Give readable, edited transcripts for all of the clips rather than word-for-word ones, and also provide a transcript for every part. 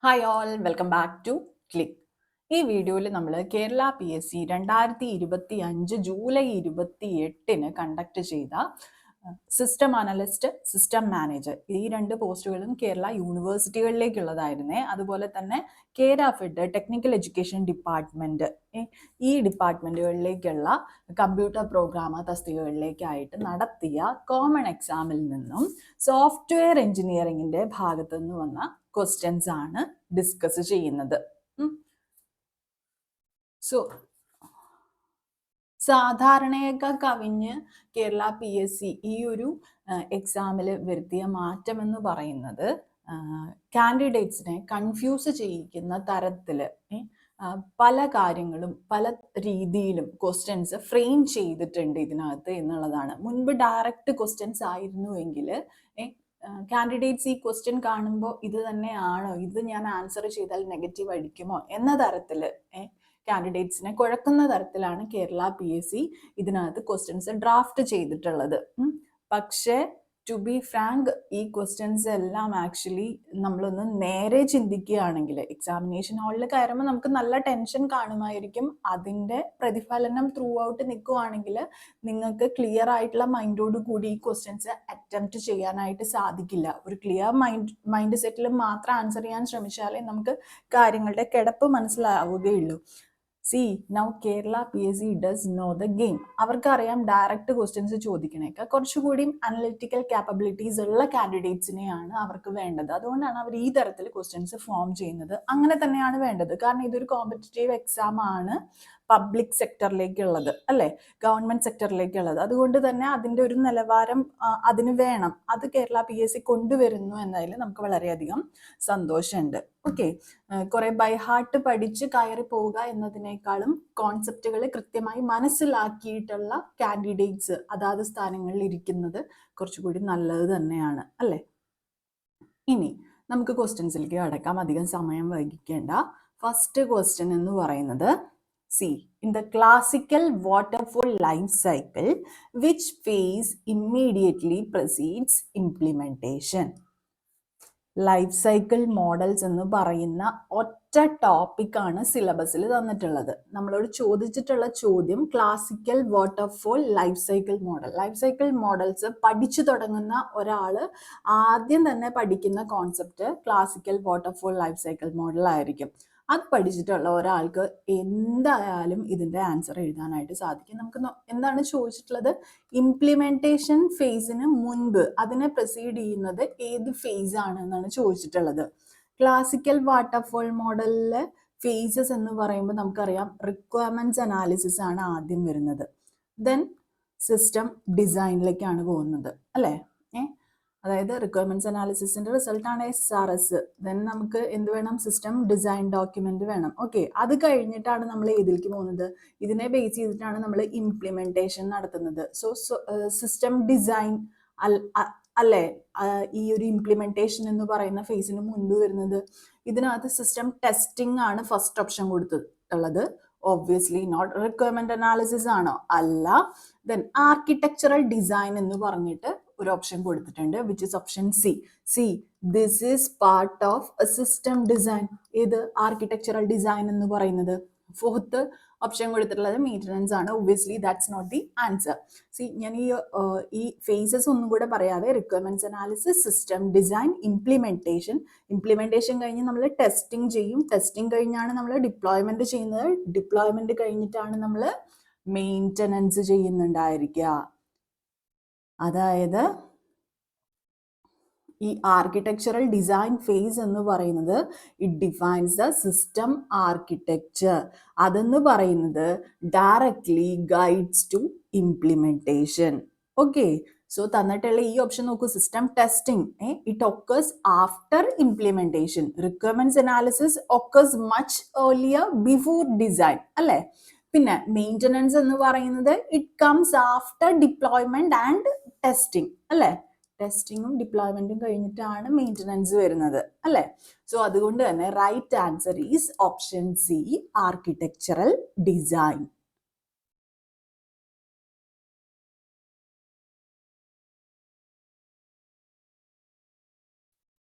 Hi all, welcome back to click. ഈ വീഡിയോയിൽ നമ്മൾ കേരള PSC 2025 ജൂലൈ 28 കണ്ടക്ട് ചെയ്ത സിസ്റ്റം അനലിസ്റ്റ്, സിസ്റ്റം മാനേജർ ഈ രണ്ട് പോസ്റ്റുകളും കേരള യൂണിവേഴ്സിറ്റികളിലേക്കുള്ളതായിരുന്നേ. അതുപോലെ തന്നെ കേരാഫെഡ് ടെക്നിക്കൽ എഡ്യൂക്കേഷൻ ഡിപ്പാർട്ട്മെന്റ്, ഈ ഡിപ്പാർട്ട്മെന്റുകളിലേക്കുള്ള കമ്പ്യൂട്ടർ പ്രോഗ്രാമർ തസ്തികകളിലേക്കായിട്ട് നടത്തിയ കോമൺ എക്സാമിൽ നിന്നും സോഫ്റ്റ്വെയർ എഞ്ചിനീയറിംഗിന്റെ ഭാഗത്തു നിന്ന് വന്ന ക്വസ്റ്റ്യൻസ് ആണ് ഡിസ്കസ് ചെയ്യുന്നത്. സോ സാധാരണയൊക്കെ കവിഞ്ഞ് കേരള PSC ഈ ഒരു എക്സാമിൽ വരുത്തിയ മാറ്റം എന്ന് പറയുന്നത് കാൻഡിഡേറ്റ്സിനെ കൺഫ്യൂസ് ചെയ്യിക്കുന്ന തരത്തിൽ പല കാര്യങ്ങളും പല രീതിയിലും ക്വസ്റ്റ്യൻസ് ഫ്രെയിം ചെയ്തിട്ടുണ്ട് ഇതിനകത്ത് എന്നുള്ളതാണ്. മുൻപ് ഡയറക്റ്റ് ക്വസ്റ്റ്യൻസ് ആയിരുന്നുവെങ്കിൽ കാൻഡിഡേറ്റ്സ് ഈ ക്വസ്റ്റ്യൻ കാണുമ്പോൾ ഇത് തന്നെയാണോ, ഇത് ഞാൻ ആൻസർ ചെയ്താൽ നെഗറ്റീവ് അടിക്കുമോ എന്ന തരത്തിൽ കാൻഡിഡേറ്റ്സിനെ കുഴക്കുന്ന തരത്തിലാണ് കേരള PSC ഇതിനകത്ത് ക്വസ്റ്റ്യൻസ് ഡ്രാഫ്റ്റ് ചെയ്തിട്ടുള്ളത്. പക്ഷേ ടു ബി ഫ്രാങ്ക്, ഈ ക്വസ്റ്റ്യൻസ് എല്ലാം ആക്ച്വലി നമ്മളൊന്ന് നേരെ ചിന്തിക്കുകയാണെങ്കിൽ എക്സാമിനേഷൻ ഹാളിൽ കയറുമ്പോൾ നമുക്ക് നല്ല ടെൻഷൻ കാണുമായിരിക്കും. അതിൻ്റെ പ്രതിഫലനം ത്രൂ ഔട്ട് നിൽക്കുവാണെങ്കിൽ നിങ്ങൾക്ക് ക്ലിയർ ആയിട്ടുള്ള മൈൻഡോട് കൂടി ഈ ക്വസ്റ്റ്യൻസ് അറ്റംപ്റ്റ് ചെയ്യാനായിട്ട് സാധിക്കില്ല. ഒരു ക്ലിയർ മൈൻഡ് സെറ്റിൽ മാത്രം ആൻസർ ചെയ്യാൻ ശ്രമിച്ചാലേ നമുക്ക് കാര്യങ്ങളുടെ കിടപ്പ് മനസ്സിലാവുകയുള്ളൂ. Now Kerala PSC does know the game. അവർക്കറിയാം ഡയറക്റ്റ് ക്വസ്റ്റ്യൻസ് ചോദിക്കണേക്കാൾ കുറച്ചുകൂടി അനലിറ്റിക്കൽ ക്യാപ്പബിലിറ്റീസ് ഉള്ള കാൻഡിഡേറ്റ്സിനെയാണ് അവർക്ക് വേണ്ടത്. അതുകൊണ്ടാണ് അവർ ഈ തരത്തിൽ ക്വസ്റ്റ്യൻസ് ഫോം ചെയ്യുന്നത്. അങ്ങനെ തന്നെയാണ് വേണ്ടത്, കാരണം ഇതൊരു കോമ്പറ്റേറ്റീവ് എക്സാം ആണ്, പബ്ലിക് സെക്ടറിലേക്കുള്ളത് അല്ലേ, ഗവൺമെന്റ് സെക്ടറിലേക്കുള്ളത്. അതുകൊണ്ട് തന്നെ അതിൻ്റെ ഒരു നിലവാരം അതിന് വേണം. അത് കേരള PSC കൊണ്ടുവരുന്നു എന്നതിൽ നമുക്ക് വളരെയധികം സന്തോഷമുണ്ട്. ഓക്കെ, കുറെ ബൈ ഹാർട്ട് പഠിച്ച് കയറി പോവുക എന്നതിനേക്കാളും കോൺസെപ്റ്റുകൾ കൃത്യമായി മനസ്സിലാക്കിയിട്ടുള്ള കാൻഡിഡേറ്റ്സ് അതാത് സ്ഥാനങ്ങളിൽ ഇരിക്കുന്നത് കുറച്ചുകൂടി നല്ലത് തന്നെയാണ് അല്ലേ. ഇനി നമുക്ക് ക്വസ്റ്റ്യൻസിലേക്ക് കടക്കാം, അധികം സമയം വൈകിക്കേണ്ട. ഫസ്റ്റ് ക്വസ്റ്റ്യൻ എന്ന് പറയുന്നത്, in the classical waterfall life cycle, which phase immediately precedes implementation? Life cycle models എന്ന് പറയുന്ന ഒറ്റ ടോപ്പിക്കാണ് സിലബസിൽ തന്നിട്ടുള്ളത്. നമ്മളോട് ചോദിച്ചിട്ടുള്ള ചോദ്യം classical waterfall life cycle model. Life cycle models പഠിച്ചു തുടങ്ങുന്ന ഒരാൾ ആദ്യം തന്നെ പഠിക്കുന്ന concept classical waterfall life cycle model ആയിരിക്കും. അത് പഠിച്ചിട്ടുള്ള ഒരാൾക്ക് എന്തായാലും ഇതിൻ്റെ ആൻസർ എഴുതാനായിട്ട് സാധിക്കും. നമുക്ക് എന്താണ് ചോദിച്ചിട്ടുള്ളത്, ഇംപ്ലിമെന്റേഷൻ ഫേസിന് മുൻപ് അതിനെ പ്രൊസീഡ് ചെയ്യുന്നത് ഏത് ഫേസ് ആണ് എന്നാണ് ചോദിച്ചിട്ടുള്ളത്. ക്ലാസിക്കൽ വാട്ടർഫോൾ മോഡലിലെ ഫേസസ് എന്ന് പറയുമ്പോൾ നമുക്കറിയാം റിക്വയർമെന്റ്സ് അനാലിസിസ് ആണ് ആദ്യം വരുന്നത്. ദെൻ സിസ്റ്റം ഡിസൈനിലേക്കാണ് പോകുന്നത് അല്ലേ. അതായത് റിക്വയർമെന്റ്സ് അനാലിസിസിന്റെ റിസൾട്ടാണ് SRS. ദെൻ നമുക്ക് എന്ത് വേണം, സിസ്റ്റം ഡിസൈൻ ഡോക്യുമെന്റ് വേണം. ഓക്കെ, അത് കഴിഞ്ഞിട്ടാണ് നമ്മൾ ഏതിലേക്ക് പോകുന്നത്, ഇതിനെ ബേസ് ചെയ്തിട്ടാണ് നമ്മൾ ഇംപ്ലിമെന്റേഷൻ നടത്തുന്നത്. സോ സിസ്റ്റം ഡിസൈൻ അല്ലേ ഈ ഒരു ഇംപ്ലിമെന്റേഷൻ എന്ന് പറയുന്ന ഫേസിന് മുൻപ് വരുന്നത്. ഇതിനകത്ത് സിസ്റ്റം ടെസ്റ്റിംഗ് ആണ് ഫസ്റ്റ് ഓപ്ഷൻ കൊടുത്തിട്ടുള്ളത്. Obviously not. റിക്വയർമെന്റ് അനാലിസിസ് ആണോ? അല്ല. ദെൻ ആർക്കിടെക്ചറൽ ഡിസൈൻ എന്ന് പറഞ്ഞിട്ട് ഒരു ഓപ്ഷൻ കൊടുത്തിട്ടുണ്ട്, which is option C. This is part of a system design. ഏത് ആർക്കിടെക്ചറൽ ഡിസൈൻ എന്ന് പറയുന്നത്. ഫോർത്ത് ഓപ്ഷൻ കൊടുത്തിട്ടുള്ളത് മെയിൻ്റനൻസ് ആണ്. Obviously that's not the answer. ഞാൻ ഈ ഫേസസ് ഒന്നും കൂടെ പറയാതെ, requirements analysis, system design, implementation കഴിഞ്ഞ് നമ്മൾ ടെസ്റ്റിംഗ് ചെയ്യും. ടെസ്റ്റിംഗ് കഴിഞ്ഞാണ് നമ്മൾ ഡിപ്ലോയ്മെന്റ് ചെയ്യുന്നത്. ഡിപ്ലോയ്മെന്റ് കഴിഞ്ഞിട്ടാണ് നമ്മൾ മെയിൻ്റനൻസ് ചെയ്യുന്നുണ്ടായിരിക്കുക. അതായത് ഈ ആർക്കിടെക്ചറൽ ഡിസൈൻ ഫേസ് എന്ന് പറയുന്നത് it defines the system architecture. അതെന്ന് പറയുന്നത് directly guides to implementation. Okay, so തന്നിട്ടുള്ള ഈ ഓപ്ഷൻ നോക്കൂ, system testing it occurs after implementation. Requirements analysis occurs much earlier before design അല്ലേ. പിന്നെ മെയിൻ്റനൻസ് എന്ന് പറയുന്നത് it comes after deployment and testing അല്ലേ. ടെസ്റ്റിങ്ങും ഡിപ്ലോയ്മെന്റും കഴിഞ്ഞിട്ടാണ് മെയിൻ്റനൻസ് വരുന്നത് അല്ലേ. സോ അതുകൊണ്ട് തന്നെ right answer is option C, architectural design.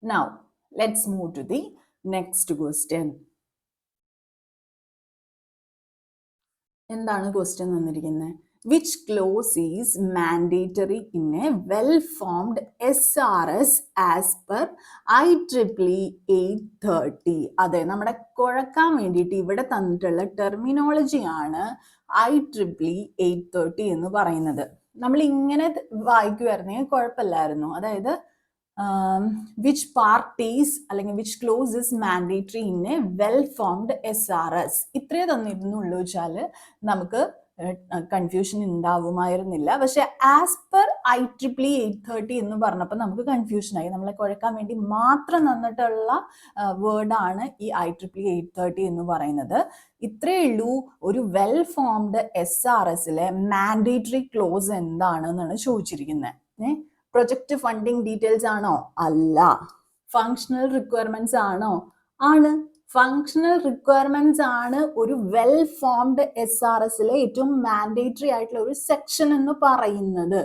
Now let's move to the next question. എന്താണ് ക്വസ്റ്റ്യൻ തന്നിരിക്കുന്നത്? Which clause is mandatory in a well-formed SRS as per IEEE 830? അതെ, നമ്മുടെ കുഴക്കാൻ വേണ്ടിയിട്ട് ഇവിടെ തന്നിട്ടുള്ള ടെർമിനോളജി ആണ് IEEE 830 എന്ന് പറയുന്നത്. നമ്മൾ ഇങ്ങനെ വായിക്കുമായിരുന്നെങ്കിൽ കുഴപ്പമില്ലായിരുന്നു. അതായത് വിച്ച് പാർട്ടീസ് അല്ലെങ്കിൽ which close is mandatory in A well formed SRS. ഇത്രേ തന്നിരുന്നുള്ളൂ വെച്ചാൽ നമുക്ക് കൺഫ്യൂഷൻ ഉണ്ടാവുമായിരുന്നില്ല. പക്ഷെ ആസ് പെർ IEEE 830 എന്ന് പറഞ്ഞപ്പോൾ നമുക്ക് കൺഫ്യൂഷനായി. നമ്മളെ കുഴക്കാൻ വേണ്ടി മാത്രം തന്നിട്ടുള്ള വേർഡാണ് ഈ IEEE 830 എന്ന് പറയുന്നത്. ഇത്രയേ ഉള്ളൂ. ഒരു വെൽ ഫോംഡ് SRSലെ മാൻഡേറ്ററി ക്ലോസ് എന്താണെന്നാണ് ചോദിച്ചിരിക്കുന്നത്. പ്രൊജക്ട് ഫണ്ടിങ് ഡീറ്റെയിൽസ് ആണോ? അല്ല. ഫങ്ഷണൽ റിക്വയർമെന്റ്സ് ആണോ? ആണ്. ഫങ്ഷണൽ റിക്വയർമെന്റ്സ് ആണ് ഒരു വെൽ ഫോംഡ് SRSലെ ഏറ്റവും മാൻഡേറ്ററി ആയിട്ടുള്ള ഒരു സെക്ഷൻ എന്ന് പറയുന്നത്.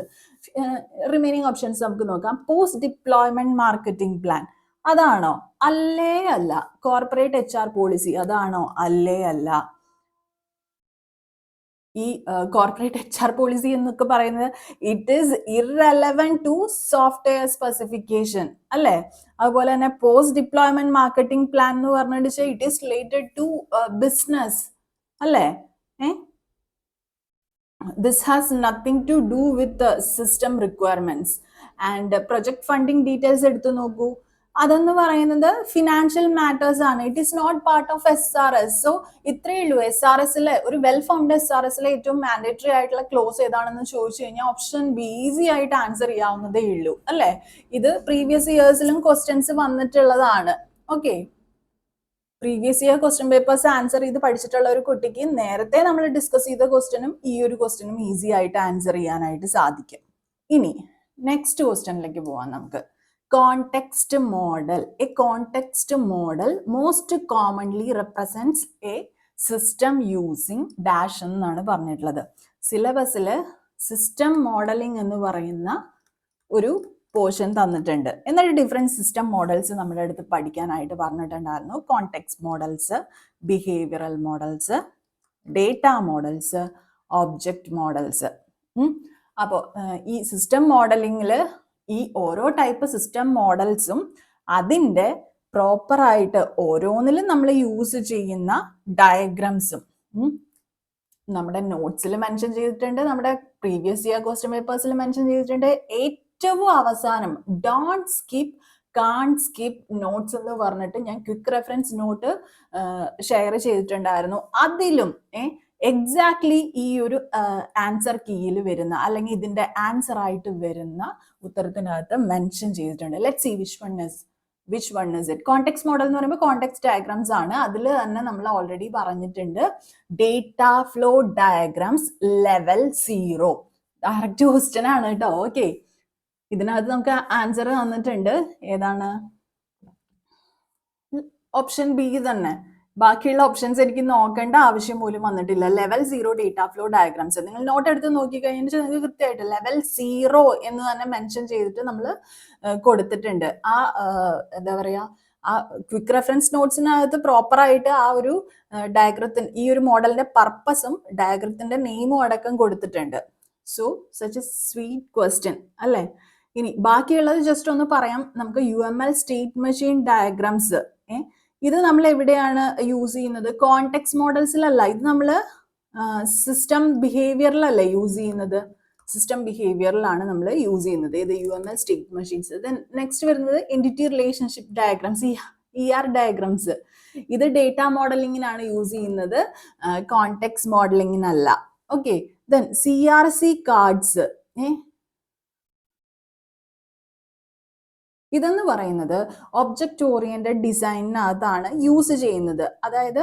റിമൈനിങ് ഓപ്ഷൻസ് നമുക്ക് നോക്കാം. പോസ്റ്റ് ഡിപ്ലോയ്മെന്റ് മാർക്കറ്റിംഗ് പ്ലാൻ അതാണോ? അല്ലേ അല്ല. കോർപ്പറേറ്റ് HR പോളിസി അതാണോ? അല്ലേ അല്ല. ഈ കോർപ്പറേറ്റ് HR പോളിസി എന്നൊക്കെ പറയുന്നത് it is irrelevant to software specification അല്ലേ? അതുപോലെ തന്നെ പോസ്റ്റ് ഡിപ്ലോയ്മെന്റ് മാർക്കറ്റിംഗ് പ്ലാൻ എന്ന് പറഞ്ഞിട്ട് it is related to business അല്ലേ? This has nothing to do with system requirements. And project funding details എടുത്തു നോക്കൂ. അതെന്ന് പറയുന്നത് ഫിനാൻഷ്യൽ മാറ്റേഴ്സ് ആണ്. It is not part of SRS. So ഇത്രയേ ഉള്ളൂ. SRSലെ ഒരു വെൽ ഫോംഡ് SRSലെ ഏറ്റവും മാൻഡേറ്ററി ആയിട്ടുള്ള ക്ലോസ് ഏതാണെന്ന് ചോദിച്ചു കഴിഞ്ഞാൽ ഓപ്ഷൻ ബി ഈസി ആയിട്ട് ആൻസർ ചെയ്യാവുന്നതേ ഉള്ളൂ അല്ലേ? ഇത് പ്രീവിയസ് ഇയേഴ്സിലും ക്വസ്റ്റ്യൻസ് വന്നിട്ടുള്ളതാണ്. Okay, previous year question papers answer ചെയ്ത് പഠിച്ചിട്ടുള്ള ഒരു കുട്ടിക്ക് നേരത്തെ നമ്മൾ ഡിസ്കസ് ചെയ്ത ക്വസ്റ്റ്യനും ഈ ഒരു ക്വസ്റ്റ്യനും ഈസി ആയിട്ട് ആൻസർ ചെയ്യാനായിട്ട് സാധിക്കും. ഇനി നെക്സ്റ്റ് ക്വസ്റ്റ്യനിലേക്ക് പോവാം നമുക്ക്. Context model. A context model most commonly represents a system using dash എന്നാണ് പറഞ്ഞിട്ടുള്ളത്. സിലബസിൽ സിസ്റ്റം മോഡലിംഗ് എന്ന് പറയുന്ന ഒരു പോർഷൻ തന്നിട്ടുണ്ട്. എന്നിട്ട് ഡിഫറെൻറ്റ് സിസ്റ്റം മോഡൽസ് നമ്മുടെ അടുത്ത് പഠിക്കാനായിട്ട് പറഞ്ഞിട്ടുണ്ടായിരുന്നു. Context models, behavioural models, data models, object models. അപ്പോൾ ഈ സിസ്റ്റം മോഡലിംഗിൽ ഈ ഓരോ ടൈപ്പ് സിസ്റ്റം മോഡൽസും അതിൻ്റെ പ്രോപ്പറായിട്ട് ഓരോന്നിലും നമ്മൾ യൂസ് ചെയ്യുന്ന ഡയഗ്രാംസും നമ്മുടെ നോട്ട്സിൽ മെൻഷൻ ചെയ്തിട്ടുണ്ട്, നമ്മുടെ പ്രീവിയസ് ഇയർ ക്വസ്റ്റ്യൻ പേപ്പേഴ്സിൽ മെൻഷൻ ചെയ്തിട്ടുണ്ട്. ഏറ്റവും അവസാനം don't skip can't skip notes എന്ന് പറഞ്ഞിട്ട് ഞാൻ ക്വിക്ക് റെഫറൻസ് നോട്ട് ഷെയർ ചെയ്തിട്ടുണ്ടായിരുന്നു. അതിലും എക്സാക്ട്ലി ഈ ഒരു ആൻസർ കീയിൽ വരുന്ന അല്ലെങ്കിൽ ഇതിന്റെ ആൻസർ ആയിട്ട് വരുന്ന ഉത്തരത്തിനകത്ത് മെൻഷൻ ചെയ്തിട്ടുണ്ട്. Let see which one is it. Context model എന്ന് പറയുമ്പോൾ കോണ്ടെക്സ്റ്റ് ഡയഗ്രാംസ് ആണ്. അതിൽ തന്നെ നമ്മൾ ഓൾറെഡി പറഞ്ഞിട്ടുണ്ട് data flow diagrams level 0. Direct question ആണ് കേട്ടോ. ഓക്കെ, ഇതിനകത്ത് നമുക്ക് ആൻസർ തന്നിട്ടുണ്ട്. ഏതാണ്? ഓപ്ഷൻ ബി തന്നെ. ബാക്കിയുള്ള ഓപ്ഷൻസ് എനിക്ക് നോക്കേണ്ട ആവശ്യം പോലും വന്നിട്ടില്ല. Level 0 data flow diagrams. നിങ്ങൾ നോട്ട് എടുത്ത് നോക്കിക്കഴിഞ്ഞാൽ നിങ്ങൾക്ക് കൃത്യമായിട്ട് ലെവൽ 0 എന്ന് തന്നെ മെൻഷൻ ചെയ്തിട്ട് നമ്മൾ കൊടുത്തിട്ടുണ്ട്. ആ എന്താ പറയുക, ആ ക്വിക്ക് റെഫറൻസ് നോട്ട്സിനകത്ത് പ്രോപ്പറായിട്ട് ആ ഒരു ഡയഗ്രത്തിന് ഈ ഒരു മോഡലിന്റെ പർപ്പസും ഡയഗ്രത്തിന്റെ നെയിമും അടക്കം കൊടുത്തിട്ടുണ്ട്. So such A sweet question അല്ലേ? ഇനി ബാക്കിയുള്ളത് ജസ്റ്റ് ഒന്ന് പറയാം. നമുക്ക് UML സ്റ്റേറ്റ് മെഷീൻ ഡയഗ്രാംസ്, ഇത് നമ്മൾ എവിടെയാണ് യൂസ് ചെയ്യുന്നത്? കോണ്ടെക്സ്റ്റ് മോഡൽസിലല്ല, ഇത് നമ്മൾ സിസ്റ്റം ബിഹേവിയറിലല്ലേ യൂസ് ചെയ്യുന്നത്. സിസ്റ്റം ബിഹേവിയറിലാണ് നമ്മൾ യൂസ് ചെയ്യുന്നത്. ഇത് UML state machines. Then next വരുന്നത് entity relationship diagrams, ER diagrams. ഇത് ഡേറ്റ മോഡലിങ്ങിനാണ് യൂസ് ചെയ്യുന്നത്, കോണ്ടെക്സ്റ്റ് മോഡലിങ്ങിനല്ല. Okay, then CRC cards. ഇതെന്ന് പറയുന്നത് ഒബ്ജക്റ്റ് ഓറിയന്റഡ് ഡിസൈനിനകത്താണ് യൂസ് ചെയ്യുന്നത്. അതായത്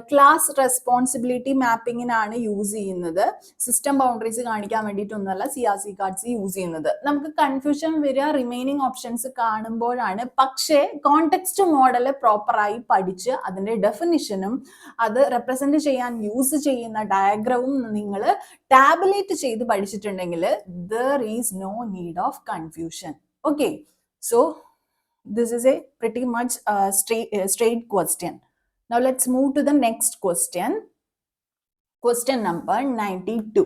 ക്ലാസ് റെസ്പോൺസിബിലിറ്റി മാപ്പിങ്ങിനാണ് യൂസ് ചെയ്യുന്നത്. സിസ്റ്റം ബൗണ്ടറീസ് കാണിക്കാൻ വേണ്ടിയിട്ടൊന്നുമല്ല CRC കാർഡ്സ് യൂസ് ചെയ്യുന്നത്. നമുക്ക് കൺഫ്യൂഷൻ വരിക റിമൈനിങ് ഓപ്ഷൻസ് കാണുമ്പോഴാണ്. പക്ഷേ കോണ്ടെക്സ്റ്റ് മോഡൽ പ്രോപ്പറായി പഠിച്ച് അതിന്റെ ഡെഫിനിഷനും അത് റെപ്രസെന്റ് ചെയ്യാൻ യൂസ് ചെയ്യുന്ന ഡയഗ്രവും നിങ്ങൾ ടാബുലേറ്റ് ചെയ്ത് പഠിച്ചിട്ടുണ്ടെങ്കിൽ there is no need of confusion. Okay, so This is a pretty much straight question. Now let's move to the next question. Question number 92.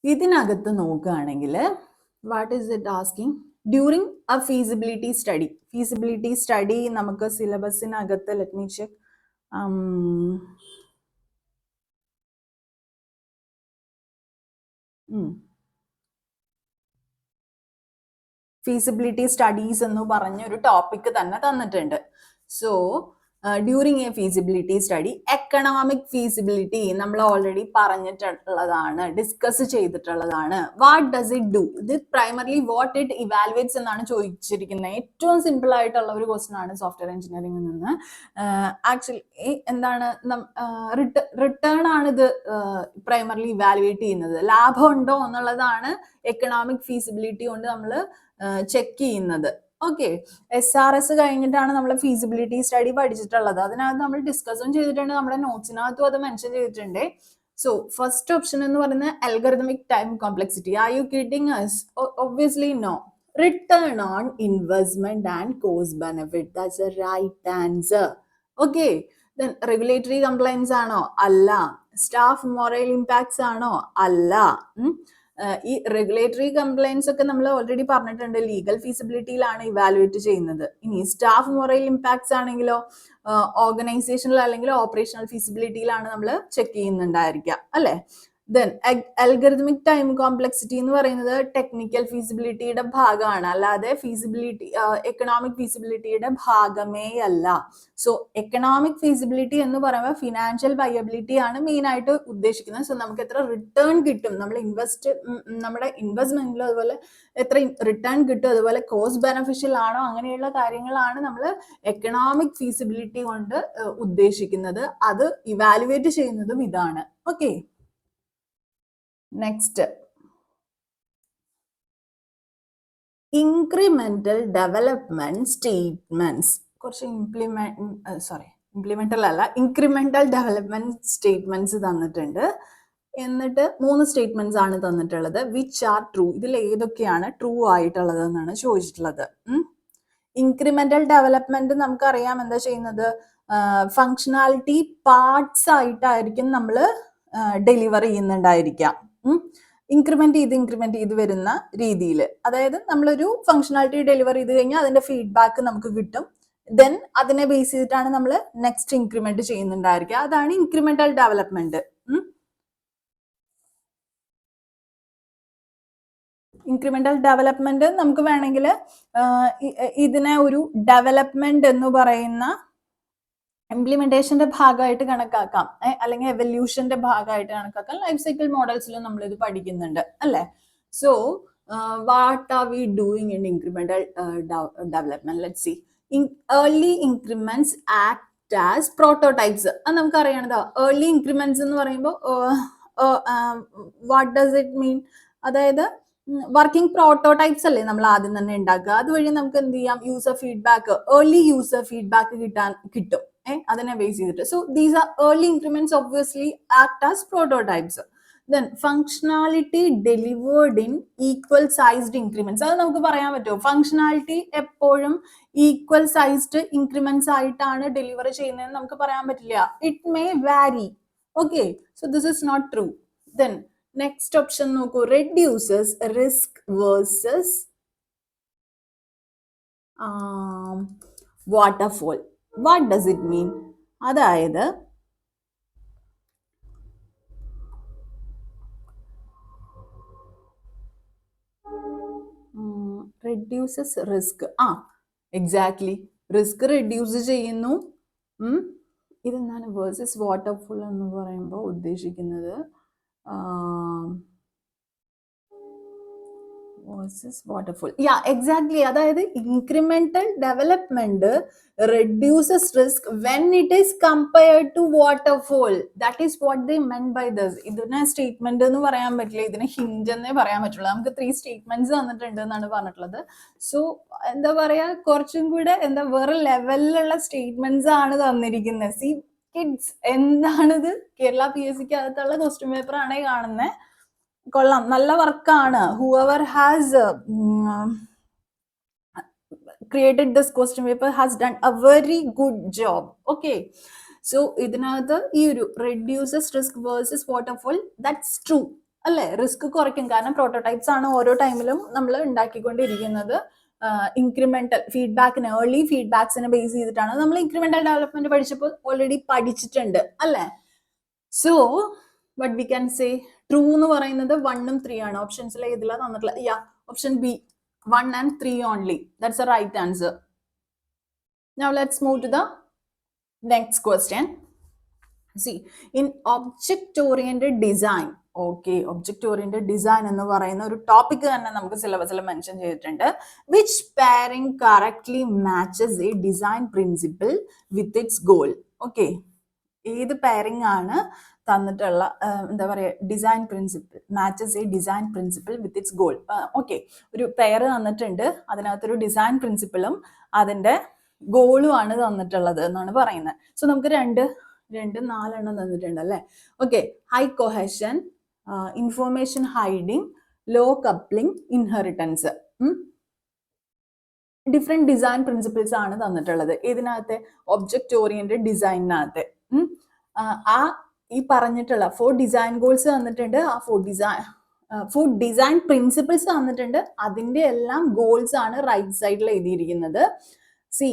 ഇതിനകത്ത് നോക്കുകയാണെങ്കിൽ what is it asking? During a feasibility study നമുക്ക് സിലബസിനകത്ത് let me check feasibility studies എന്ന് പറഞ്ഞ ഒരു topic തന്നെ തന്നിട്ടുണ്ട്. So during a feasibility study, economic feasibility നമ്മൾ ഓൾറെഡി പറഞ്ഞിട്ടുള്ളതാണ്, ഡിസ്കസ് ചെയ്തിട്ടുള്ളതാണ്. What does it do? ഇത് പ്രൈമർലി വാട്ട് ഇറ്റ് ഇവാലുവേറ്റ്സ് എന്നാണ് ചോദിച്ചിരിക്കുന്നത്. ഏറ്റവും സിമ്പിൾ ആയിട്ടുള്ള ഒരു ക്വസ്റ്റൻ ആണ് സോഫ്റ്റ്വെയർ എഞ്ചിനീയറിംഗിൽ നിന്ന്. ആക്ച്വലി എന്താണ് റിട്ടേൺ ആണ് ഇത് പ്രൈമർലി ഇവാലുവേറ്റ് ചെയ്യുന്നത്. ലാഭം ഉണ്ടോ എന്നുള്ളതാണ് എക്കണോമിക് ഫീസിബിലിറ്റി കൊണ്ട് നമ്മൾ ചെക്ക് ചെയ്യുന്നത്. ഓക്കെ, SRS കഴിഞ്ഞിട്ടാണ് നമ്മൾ ഫീസിബിലിറ്റി സ്റ്റഡി പഠിച്ചിട്ടുള്ളത്. അതിനകത്ത് നമ്മൾ ഡിസ്കസും ചെയ്തിട്ടുണ്ട്, നമ്മുടെ നോട്ട്സിനകത്തും അത് മെൻഷൻ ചെയ്തിട്ടുണ്ട്. സോ ഫസ്റ്റ് ഓപ്ഷൻ എന്ന് പറയുന്നത് algorithmic time complexity. Are you kidding us? Obviously no. Return on investment and cost benefit. That's the right answer. Okay, then regulatory compliance ആണോ? അല്ല. സ്റ്റാഫ് moral impacts ആണോ? അല്ല. ഈ റെഗുലേറ്ററി കംപ്ലൈൻസ് ഒക്കെ നമ്മൾ already പറഞ്ഞിട്ടുണ്ട്, ലീഗൽ ഫീസിബിലിറ്റിയിലാണ് ഇവാലുവേറ്റ് ചെയ്യുന്നത്. ഇനി സ്റ്റാഫ് മൊറൽ ഇമ്പാക്ട്സ് ആണെങ്കിലോ ഓർഗനൈസേഷനിൽ അല്ലെങ്കിൽ ഓപ്പറേഷണൽ ഫീസിബിലിറ്റിയിലാണ് നമ്മൾ ചെക്ക് ചെയ്യുന്നുണ്ടായിരിക്കുക, അല്ലെ? ദെൻ അൽഗോരിതമിക് ടൈം കോംപ്ലക്സിറ്റി എന്ന് പറയുന്നത് ടെക്നിക്കൽ ഫീസിബിലിറ്റിയുടെ ഭാഗമാണ്, അല്ലാതെ ഫീസിബിലിറ്റി എക്കണോമിക് ഫീസിബിലിറ്റിയുടെ ഭാഗമേ അല്ല. സോ എക്കണോമിക് ഫീസിബിലിറ്റി എന്ന് പറയുമ്പോൾ ഫിനാൻഷ്യൽ വയബിലിറ്റി ആണ് മെയിൻ ആയിട്ട് ഉദ്ദേശിക്കുന്നത്. സോ നമുക്ക് എത്ര റിട്ടേൺ കിട്ടും, നമ്മൾ നമ്മുടെ ഇൻവെസ്റ്റ്മെന്റിൽ അതുപോലെ എത്ര റിട്ടേൺ കിട്ടും, അതുപോലെ കോസ്റ്റ് ബെനഫിഷ്യൽ ആണോ, അങ്ങനെയുള്ള കാര്യങ്ങളാണ് നമ്മൾ എക്കണോമിക് ഫീസിബിലിറ്റി കൊണ്ട് ഉദ്ദേശിക്കുന്നത്. അത് ഇവാലുവേറ്റ് ചെയ്യുന്നതും ഇതാണ്. Okay, next, incremental development statements. കുറച്ച് ഇംപ്ലിമെന്റൽ അല്ല, ഇൻക്രിമെന്റൽ ഡെവലപ്മെന്റ് സ്റ്റേറ്റ്മെന്റ്സ് തന്നിട്ടുണ്ട്. എന്നിട്ട് 3 സ്റ്റേറ്റ്മെന്റ്സ് ആണ് തന്നിട്ടുള്ളത്. Which are true? ഇതിൽ ഏതൊക്കെയാണ് ട്രൂ ആയിട്ടുള്ളത് എന്നാണ് ചോദിച്ചിട്ടുള്ളത്. ഇൻക്രിമെന്റൽ ഡെവലപ്മെന്റ് നമുക്കറിയാം എന്താ ചെയ്യുന്നത്, ഫങ്ഷണാലിറ്റി പാർട്സ് ആയിട്ടായിരിക്കും നമ്മൾ ഡെലിവർ ചെയ്യുന്നുണ്ടായിരിക്കാം. ഇൻക്രിമെന്റ് ചെയ്ത് വരുന്ന രീതിയിൽ, അതായത് നമ്മളൊരു ഫങ്ഷണാലിറ്റി ഡെലിവർ ചെയ്ത് കഴിഞ്ഞാൽ അതിന്റെ ഫീഡ്ബാക്ക് നമുക്ക് കിട്ടും. ദെൻ അതിനെ ബേസ് ചെയ്തിട്ടാണ് നമ്മൾ നെക്സ്റ്റ് ഇൻക്രിമെന്റ് ചെയ്യുന്നുണ്ടായിരിക്കുക. അതാണ് ഇൻക്രിമെന്റൽ ഡെവലപ്മെന്റ്. ഇൻക്രിമെന്റൽ ഡെവലപ്മെന്റ് നമുക്ക് വേണമെങ്കിൽ ഇതിനെ ഒരു ഡെവലപ്മെന്റ് എന്ന് പറയുന്ന ഇംപ്ലിമെന്റേഷന്റെ ഭാഗമായിട്ട് കണക്കാക്കാം, അല്ലെങ്കിൽ എവല്യൂഷന്റെ ഭാഗമായിട്ട് കണക്കാക്കാം. ലൈഫ് സൈക്കിൾ മോഡൽസിലും നമ്മൾ ഇത് പഠിക്കുന്നുണ്ട്, അല്ലെ? So what are we doing in incremental development? Let's see. Early increments act as prototypes. അത് നമുക്ക് അറിയണതാ. ഏർലി ഇൻക്രിമെന്റ്സ് എന്ന് പറയുമ്പോൾ വാട്ട് ഡസ് ഇറ്റ് മീൻ? അതായത് വർക്കിംഗ് പ്രോട്ടോടൈപ്സ് അല്ലേ നമ്മൾ ആദ്യം തന്നെ ഉണ്ടാക്കുക. അതുവഴി നമുക്ക് എന്ത് ചെയ്യാം, user feedback, early user feedback കിട്ടും അതിനെ ബേസ് ചെയ്തിട്ട്. So these are early increments, obviously act as prototypes. Then functionality delivered in equal sized increments. അത് നമുക്ക് പറയാൻ പറ്റുമോ? ഫങ്ഷണാലിറ്റി എപ്പോഴും ഈക്വൽ സൈസ്ഡ് ഇൻക്രിമെന്റ്സ് ആയിട്ടാണ് ഡെലിവർ ചെയ്യുന്നതെന്ന് നമുക്ക് പറയാൻ പറ്റില്ല. It may vary. Okay, so this is not true. Then next option നോക്കൂ, reduces risk versus waterfall. What does it mean? അതായത് reduces risk, exactly, risk reduce ചെയ്യുന്നു. ഇതെന്താണ് വേഴ്സസ് വാട്ടർഫോൾ എന്ന് പറയുമ്പോൾ ഉദ്ദേശിക്കുന്നത്? Waterfall, exactly. അതായത് incremental development reduces risk when it is compared to waterfall. That is what they meant by this. ഇതിനെ statement എന്ന് പറയാൻ പറ്റില്ല, ഇതിനെ ഹിഞ്ച് എന്നേ പറയാൻ പറ്റുള്ളൂ. നമുക്ക് 3 സ്റ്റേറ്റ്മെന്റ്സ് തന്നിട്ടുണ്ട് എന്നാണ് പറഞ്ഞിട്ടുള്ളത്. സോ എന്താ പറയാ, കുറച്ചും കൂടെ വേറെ ലെവലിലുള്ള സ്റ്റേറ്റ്മെന്റ്സ് ആണ് തന്നിരിക്കുന്നത്. സി കിഡ്സ്, എന്താണിത്? കേരള PSCക്ക് അകത്തുള്ള ക്വസ്റ്റ്യൻ പേപ്പർ ആണ് കാണുന്നത്. കൊള്ളാം, നല്ല വർക്കാണ്. Whoever has created this question paper has done a very good job. Okay, so ഇതിനകത്ത് ഈ ഒരു reduces risk versus waterfall, that's true അല്ലേ? റിസ്ക് കുറയ്ക്കും, കാരണം പ്രോട്ടോടൈപ്സ് ആണ് ഓരോ ടൈമിലും നമ്മൾ ഉണ്ടാക്കിക്കൊണ്ടിരിക്കുന്നത്. ഇൻക്രിമെന്റൽ ഫീഡ്ബാക്കിന്, ഏർലി ഫീഡ്ബാക്സിനെ ബേസ് ചെയ്തിട്ടാണ്. നമ്മൾ ഇൻക്രിമെന്റൽ ഡെവലപ്മെന്റ് പഠിച്ചപ്പോൾ ഓൾറെഡി പഠിച്ചിട്ടുണ്ട് അല്ലേ? So what we can say, true എന്ന് പറയുന്നത് 1 ഉം 3 ആണ്. ഓപ്ഷൻസിൽ ഏതിലാ തന്നിട്ടുള്ള? യാ, option B, 1 and 3 only. That's the right answer. Now let's move to the next question. See, in object-oriented design, okay, object-oriented design എന്ന് പറയുന്ന ഒരു ടോപ്പിക് തന്നെ നമുക്ക് സിലബസിൽ മെൻഷൻ ചെയ്തിട്ടുണ്ട്. Which pairing correctly matches a design principle with its goal? Okay, ഏത് pairing ആണ് തന്നിട്ടുള്ള എന്താ പറയുക, design principle matches A design principle with its goal. Okay, ഒരു പെയർ തന്നിട്ടുണ്ട്, അതിനകത്തൊരു ഡിസൈൻ പ്രിൻസിപ്പിളും അതിൻ്റെ ഗോളും ആണ് തന്നിട്ടുള്ളത് എന്നാണ് പറയുന്നത്. സോ നമുക്ക് 4 തന്നിട്ടുണ്ട് അല്ലേ? Okay, high cohesion, information hiding, low coupling, inheritance. Different design principles ആണ് തന്നിട്ടുള്ളത്. ഇതിനകത്തെ ഒബ്ജക്റ്റ് ഓറിയന്റഡ് ഡിസൈനിനകത്ത് ആ ഈ പറഞ്ഞിട്ടുള്ള 4 ഡിസൈൻ ഗോൾസ് തന്നിട്ടുണ്ട്, ആ 4 ഡിസൈൻ പ്രിൻസിപ്പിൾസ് തന്നിട്ടുണ്ട്. അതിന്റെ എല്ലാം ഗോൾസ് ആണ് റൈറ്റ് സൈഡിൽ എഴുതിയിരിക്കുന്നത്. സി,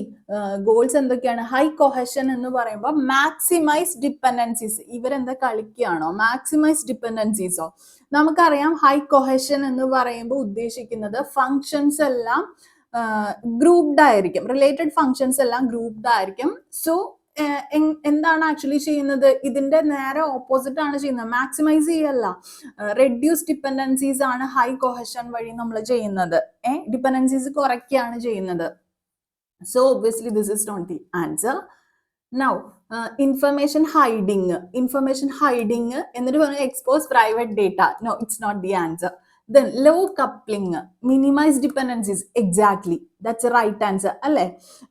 ഗോൾസ് എന്തൊക്കെയാണ്? ഹൈ കൊഹഷൻ എന്ന് പറയുമ്പോൾ മാക്സിമൈസ് ഡിപ്പെൻഡൻസീസ്. ഇവരെന്താ കളിക്കുകയാണോ? മാക്സിമൈസ് ഡിപ്പെൻഡൻസീസോ? നമുക്കറിയാം ഹൈ കൊഹഷൻ എന്ന് പറയുമ്പോൾ ഉദ്ദേശിക്കുന്നത് ഫങ്ഷൻസ് എല്ലാം ഗ്രൂപ്ഡ് ആയിരിക്കും, റിലേറ്റഡ് ഫങ്ഷൻസ് എല്ലാം ഗ്രൂപ്ഡ് ആയിരിക്കും. സോ എന്താണ് ആക്ച്വലി ചെയ്യുന്നത്? ഇതിന്റെ നേരെ ഓപ്പോസിറ്റ് ആണ് ചെയ്യുന്നത്. മാക്സിമൈസ് ചെയ്യല്ല, റെഡ്യൂസ് ഡിപ്പെൻഡൻസീസ് ആണ് ഹൈ കൊഹഷൻ വഴി നമ്മൾ ചെയ്യുന്നത്. ഡിപ്പെൻഡൻസീസ് കുറയ്ക്കുകയാണ് ചെയ്യുന്നത്. So obviously this is not the answer. Now information hiding, എന്നിട്ട് പറഞ്ഞാൽ expose private data. No, it's not the answer. Then low coupling, minimize dependencies. Exactly, that's the right answer അല്ലേ?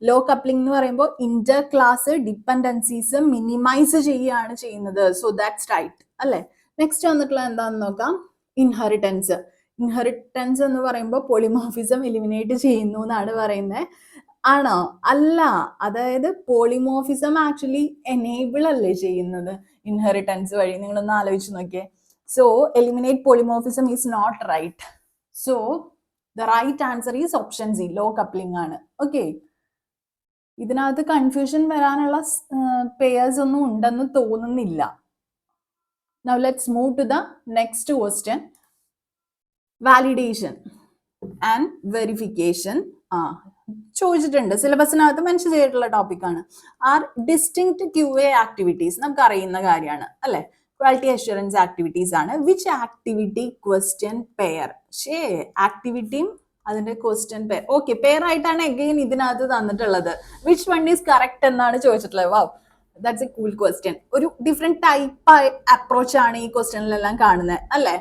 Law coupling എന്ന് പറയുമ്പോൾ Inter class dependencies minimise ചെയ്യുകയാണ് ചെയ്യുന്നത്. So that's right അല്ലേ? Next വന്നിട്ടുള്ള എന്താണെന്ന് നോക്കാം. ഇൻഹെറിറ്റൻസ് എന്ന് പറയുമ്പോൾ പോളിമോർഫിസം എലിമിനേറ്റ് ചെയ്യുന്നു എന്നാണ് പറയുന്നത്. ആണോ? അല്ല, അതായത് പോളിമോർഫിസം ആക്ച്വലി എനേബിൾ അല്ലേ ചെയ്യുന്നത് ഇൻഹെറിറ്റൻസ് വഴി? നിങ്ങളൊന്ന് ആലോചിച്ച് നോക്കിയേ. So eliminate polymorphism is not right. So the right answer is option C, low coupling ആണ്. Okay, ഇതിനകത്ത് കൺഫ്യൂഷൻ വരാനുള്ള പേയേഴ്സ് ഒന്നും ഉണ്ടെന്ന് തോന്നുന്നില്ല. Now let's move to the next question. Validation and verification. ചോദിച്ചിട്ടുണ്ട്, സിലബസിനകത്ത് മെൻഷൻ ചെയ്തിട്ടുള്ള ടോപ്പിക്കാണ്. ആർ ഡിസ്റ്റിങ്ക്ട് QA ആക്ടിവിറ്റീസ്, നമുക്ക് അറിയുന്ന കാര്യമാണ് അല്ലെ? ക്വാളിറ്റി അഷ്വറൻസ് ആക്ടിവിറ്റീസ് ആണ്. Which activity question pair? ആക്ടിവിറ്റിയും അതിന്റെ ക്വസ്റ്റ്യൻ പെയർ. ഓക്കെ, പെയർ ആയിട്ടാണ് അഗെയിൻ ഇതിനകത്ത് തന്നിട്ടുള്ളത്. വിച്ച് വൺ ഈസ് കറക്റ്റ് എന്നാണ് ചോദിച്ചിട്ടുള്ളത്. Wow, that's a cool question. ഒരു ഡിഫറെന്റ് ടൈപ്പ് അപ്രോച്ച് ആണ് ഈ ക്വസ്റ്റ്യനിലെല്ലാം കാണുന്നത് അല്ലേ?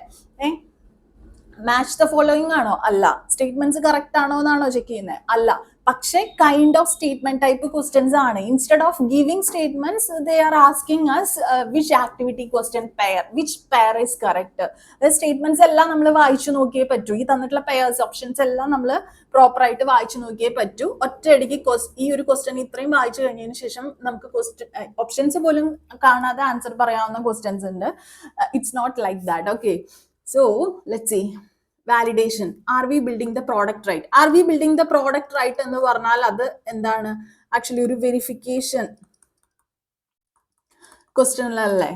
മാച്ച് ദ ഫോളോയിങ് ആണോ? അല്ല. സ്റ്റേറ്റ്മെന്റ്സ് കറക്റ്റ് ആണോ എന്നാണോ ചെക്ക് ചെയ്യുന്നത്? അല്ല. പക്ഷേ kind of statement type questions ആണ്. Instead of giving statements they are asking us which activity question pair, which pair is correct. Statements എല്ലാം നമ്മൾ വായിച്ചു നോക്കിയേ പറ്റൂ. ഈ തന്നിട്ടുള്ള പെയർസ് ഓപ്ഷൻസ് എല്ലാം നമ്മൾ പ്രോപ്പർ ആയിട്ട് വായിച്ചു നോക്കിയേ പറ്റൂ. ഒറ്റയടിക്ക് ഈ ഒരു ക്വസ്റ്റ്യൻ ഇത്രയും വായിച്ചു കഴിഞ്ഞതിന് ശേഷം നമുക്ക് ഓപ്ഷൻസ് പോലും കാണാതെ ആൻസർ പറയാവുന്ന ക്വസ്റ്റ്യൻസ് ഉണ്ട്. It's not like that. Okay, so let's see. Validation. Are we building the product right? Are we building the product right എന്ന് പറഞ്ഞാൽ അത് എന്താണ്? ആക്ച്വലി ഒരു വെരിഫിക്കേഷൻ ക്വസ്റ്റ്യനിലല്ലേ?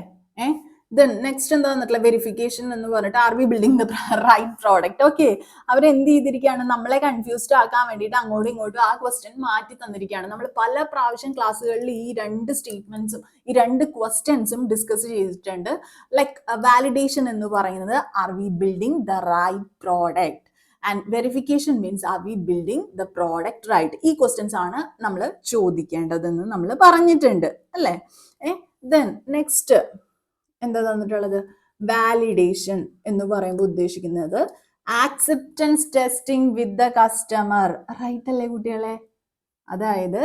ദെൻ നെക്സ്റ്റ് എന്താ വന്നിട്ടുള്ള വെരിഫിക്കേഷൻ എന്ന് പറഞ്ഞിട്ട് are we building the right product. Okay, അവരെന്ത് ചെയ്തിരിക്കുകയാണ്? നമ്മളെ കൺഫ്യൂസ്ഡ് ആക്കാൻ വേണ്ടിയിട്ട് അങ്ങോട്ടും ഇങ്ങോട്ടും ആ ക്വസ്റ്റ്യൻ മാറ്റി തന്നിരിക്കുകയാണ്. നമ്മൾ പല പ്രാവശ്യം ക്ലാസ്സുകളിൽ ഈ 2 സ്റ്റേറ്റ്മെന്റ്സും ഈ 2 ക്വസ്റ്റ്യൻസും ഡിസ്കസ് ചെയ്തിട്ടുണ്ട്. ലൈക്ക് വാലിഡേഷൻ എന്ന് പറയുന്നത് are we building the right product and verification means are we building the product right. ഈ ക്വസ്റ്റ്യൻസ് ആണ് നമ്മൾ ചോദിക്കേണ്ടതെന്ന് നമ്മൾ പറഞ്ഞിട്ടുണ്ട് അല്ലേ? ദെൻ നെക്സ്റ്റ് എന്താ തന്നിട്ടുള്ളത്? വാലിഡേഷൻ എന്ന് പറയുമ്പോൾ ഉദ്ദേശിക്കുന്നത് acceptance testing with the customer. Right അല്ലേ കുട്ടികളെ? അതായത്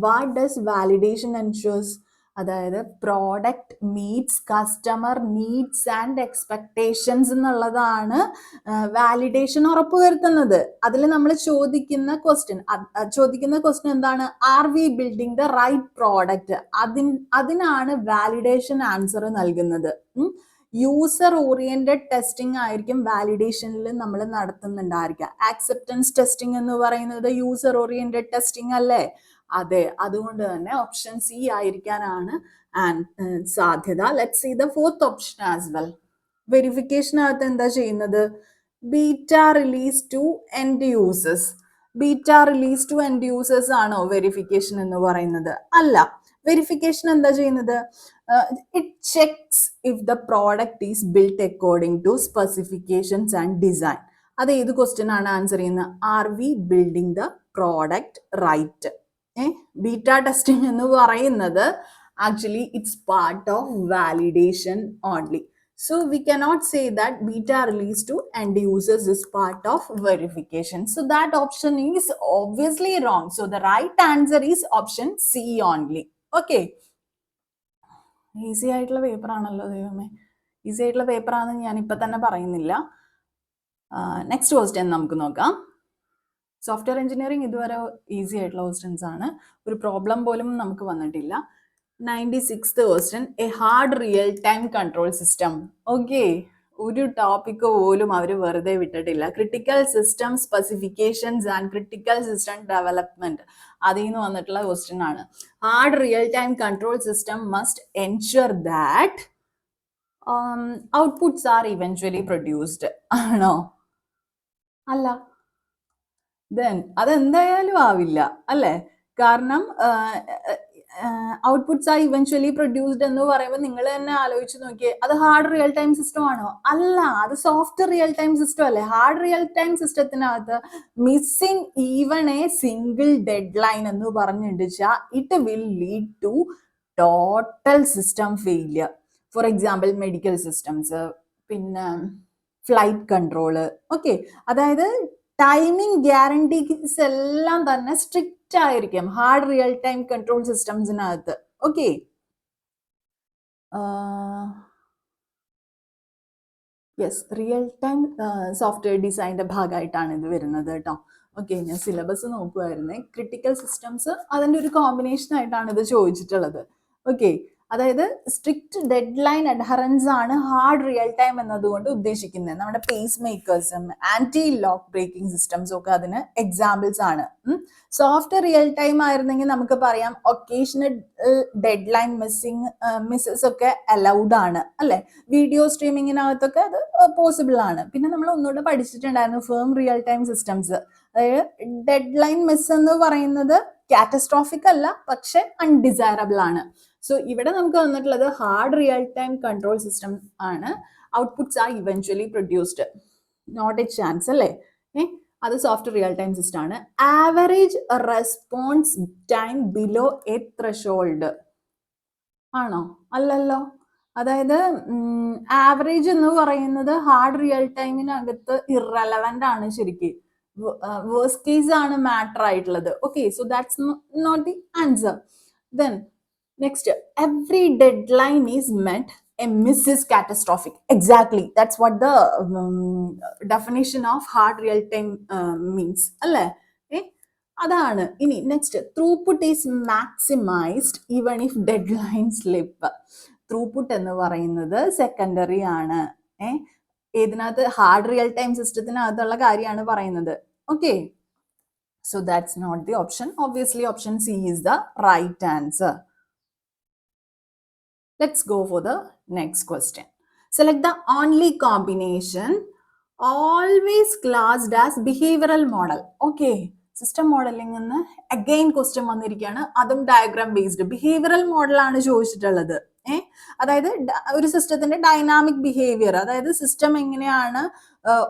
വാട്ട് ഡസ് വാലിഡേഷൻ എൻഷുവേഴ്സ്? അതായത് product meets customer needs and expectations എന്നുള്ളതാണ് വാലിഡേഷൻ ഉറപ്പുവരുത്തുന്നത്. അതിൽ നമ്മൾ ചോദിക്കുന്ന ക്വസ്റ്റ്യൻ എന്താണ്? Are we building the right product? അതിനാണ് വാലിഡേഷൻ ആൻസർ നൽകുന്നത്. യൂസർ ഓറിയന്റഡ് ടെസ്റ്റിംഗ് ആയിരിക്കും വാലിഡേഷനിൽ നമ്മൾ നടത്തുന്നുണ്ടായിരിക്കുക. ആക്സെപ്റ്റൻസ് ടെസ്റ്റിംഗ് എന്ന് പറയുന്നത് യൂസർ ഓറിയന്റഡ് ടെസ്റ്റിംഗ് അല്ലേ? അതെ, അതുകൊണ്ട് തന്നെ ഓപ്ഷൻ സി ആയിരിക്കാനാണ് സാധ്യത. Let's see the fourth option as well. വെരിഫിക്കേഷനകത്ത് എന്താ ചെയ്യുന്നത്? Beta release to end users. Beta release to end users ആണോ വെരിഫിക്കേഷൻ എന്ന് പറയുന്നത്? അല്ല. വെരിഫിക്കേഷൻ എന്താ ചെയ്യുന്നത്? It checks if the product is built according to specifications and design. അത് ഏത് ക്വസ്റ്റ്യൻ ആണ് ആൻസർ ചെയ്യുന്നത്? Are we building the product right? Beta testing എന്ന് പറയുന്നത് actually it's part of validation only. So we cannot say that beta release to end users is part of verification. So that option is obviously wrong. So the right answer is option C only. Okay. Easy ആയിട്ടുള്ള paper ആണല്ലോ ദൈവമേ. Easy ആയിട്ടുള്ള paper ആണെന്ന് ഞാൻ ഇപ്പം തന്നെ പറയുന്നില്ല. Next question നമുക്ക് നോക്കാം. സോഫ്റ്റ്വെയർ എഞ്ചിനീയറിംഗ് ഇതുവരെ ഈസി ആയിട്ടുള്ള ക്വസ്റ്റ്യൻസ് ആണ്. ഒരു പ്രോബ്ലം പോലും നമുക്ക് വന്നിട്ടില്ല. 96th question, a hard real time control system. Okay, ഒരു ടോപ്പിക് പോലും അവർ വെറുതെ വിട്ടിട്ടില്ല. Critical system specifications and critical system development, അതിൽ നിന്ന് വന്നിട്ടുള്ള ക്വസ്റ്റ്യൻ ആണ്. Hard real time control system must ensure that outputs are eventually produced. ആണോ? അല്ല. ദെൻ അതെന്തായാലും ആവില്ല അല്ലേ? കാരണം ഔട്ട്പുട്ട്സ് ആർ ഇവൻച്വലി പ്രൊഡ്യൂസ്ഡ് എന്ന് പറയുമ്പോൾ നിങ്ങൾ തന്നെ ആലോചിച്ച് നോക്കിയേ, അത് ഹാർഡ് റിയൽ ടൈം സിസ്റ്റം ആണോ? അല്ല, അത് സോഫ്റ്റ് റിയൽ ടൈം സിസ്റ്റം അല്ലേ? ഹാർഡ് റിയൽ ടൈം സിസ്റ്റത്തിനകത്ത് missing even a single deadline എന്ന് പറഞ്ഞിട്ടുണ്ടെച്ചാൽ it will lead to total system failure. For example medical systems, പിന്നെ ഫ്ലൈറ്റ് കൺട്രോള്. ഓക്കെ, അതായത് timing guarantees എല്ലാം തന്നെ സ്ട്രിക്റ്റ് ആയിരിക്കും ഹാർഡ് റിയൽ ടൈം കൺട്രോൾ സിസ്റ്റംസിനകത്ത്. Okay, yes, real time software ഡിസൈനിന്റെ ഭാഗമായിട്ടാണ് ഇത് വരുന്നത് കേട്ടോ. ഓക്കെ, ഞാൻ സിലബസ് നോക്കുമായിരുന്നേ. ക്രിട്ടിക്കൽ സിസ്റ്റംസ് അതിൻ്റെ ഒരു കോമ്പിനേഷൻ ആയിട്ടാണ് ഇത് ചോദിച്ചിട്ടുള്ളത്. ഓക്കെ, അതായത് സ്ട്രിക്റ്റ് ഡെഡ് ലൈൻ അഡ്ഹറൻസ് ആണ് ഹാർഡ് റിയൽ ടൈം എന്നതുകൊണ്ട് ഉദ്ദേശിക്കുന്നത്. നമ്മുടെ പേസ് മേക്കേഴ്സും ആന്റി ലോക്ക് ബ്രേക്കിംഗ് സിസ്റ്റംസും ഒക്കെ അതിന് എക്സാമ്പിൾസ് ആണ്. സോഫ്റ്റ് റിയൽ ടൈം ആയിരുന്നെങ്കിൽ നമുക്ക് പറയാം ഒക്കേഷണൽ ഡെഡ് ലൈൻ മിസ്സസ് ഒക്കെ അലൗഡ് ആണ് അല്ലെ? വീഡിയോ സ്ട്രീമിങ്ങിനകത്തൊക്കെ അത് പോസിബിൾ ആണ്. പിന്നെ നമ്മൾ ഒന്നുകൂടെ പഠിച്ചിട്ടുണ്ടായിരുന്നു ഫേം റിയൽ ടൈം സിസ്റ്റംസ്. അതായത് ഡെഡ് ലൈൻ മിസ് എന്ന് പറയുന്നത് കാറ്റസ്ട്രോഫിക് അല്ല, പക്ഷെ അൺഡിസൈറബിൾ ആണ്. സോ ഇവിടെ നമുക്ക് വന്നിട്ടുള്ളത് hard real time control system ആണ്. Outputs are eventually produced, not a chance അല്ലേ? അത് സോഫ്റ്റ് റിയൽ ടൈം സിസ്റ്റം ആണ്. Average response time below a threshold ആണോ? അല്ലല്ലോ. അതായത് ആവറേജ് എന്ന് പറയുന്നത് ഹാർഡ് റിയൽ ടൈമിനകത്ത് ഇറലവന്റ് ആണ് ശരിക്കും. വേഴ്സ്റ്റ് കേസ് ആണ് മാറ്റർ ആയിട്ടുള്ളത്. Okay, so that's not the answer. Then next, every deadline is met, a miss is catastrophic. Exactly, that's what the definition of hard real time means അല്ലേ? അതാണ്. ഇനി next, throughput is maximised even if dead line slip. Throughput എന്ന് പറയുന്നത് secondary ആണ്. ഏതിനകത്ത്? Hard real time സിസ്റ്റത്തിനകത്തുള്ള കാര്യമാണ് പറയുന്നത്. Okay, so that's not the option. Obviously option C is the right answer. Let's go for the next question. Select the only combination always classed as behavioral model. Okay, system modeling എന്ന് again question വന്നിരിക്കുകയാണ്. അതും diagram based behavioural model ആണ് ചോദിച്ചിട്ടുള്ളത്. അതായത് ഒരു സിസ്റ്റത്തിന്റെ dynamic behaviour, അതായത് system എങ്ങനെയാണ്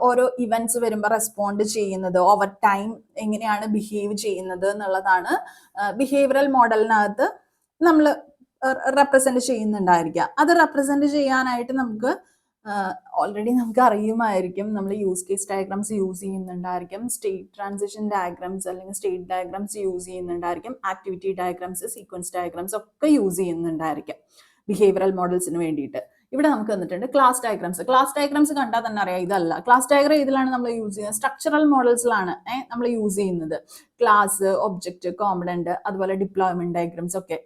ഓരോ ഇവന്റ്സ് വരുമ്പോൾ റെസ്പോണ്ട് ചെയ്യുന്നത്, ഓവർ ടൈം എങ്ങനെയാണ് ബിഹേവ് ചെയ്യുന്നത് എന്നുള്ളതാണ് ബിഹേവിയറൽ മോഡലിനകത്ത് നമ്മൾ റെപ്രസെന്റ് ചെയ്യുന്നുണ്ടായിരിക്കുക. അത് റെപ്രസെന്റ് ചെയ്യാനായിട്ട് നമുക്ക് ഓൾറെഡി നമുക്ക് അറിയുമായിരിക്കും, നമ്മൾ യൂസ് കേസ് ഡയഗ്രാംസ് യൂസ് ചെയ്യുന്നുണ്ടായിരിക്കും, സ്റ്റേറ്റ് ട്രാൻസിഷൻ ഡയഗ്രാംസ് അല്ലെങ്കിൽ സ്റ്റേറ്റ് ഡയഗ്രാംസ് യൂസ് ചെയ്യുന്നുണ്ടായിരിക്കും, ആക്ടിവിറ്റി ഡയഗ്രാംസ്, സീക്വൻസ് ഡയഗ്രാംസ് ഒക്കെ യൂസ് ചെയ്യുന്നുണ്ടായിരിക്കും ബിഹേവിയറൽ മോഡൽസിന് വേണ്ടിയിട്ട്. ഇവിടെ നമുക്ക് വന്നിട്ടുണ്ട് ക്ലാസ് ഡയഗ്രാംസ്. ക്ലാസ് ഡയഗ്രാംസ് കണ്ടാൽ തന്നെ അറിയാം ഇതല്ല. ക്ലാസ് ഡയഗ്രാം ഇതിലാണ് നമ്മൾ യൂസ് ചെയ്യുന്നത്, സ്ട്രക്ചറൽ മോഡൽസിലാണ് നമ്മൾ യൂസ് ചെയ്യുന്നത്. ക്ലാസ്, ഒബ്ജക്റ്റ്, കോമ്പണന്റ്, അതുപോലെ ഡിപ്ലോയ്മെന്റ് ഡയഗ്രാംസ് ഒക്കെ.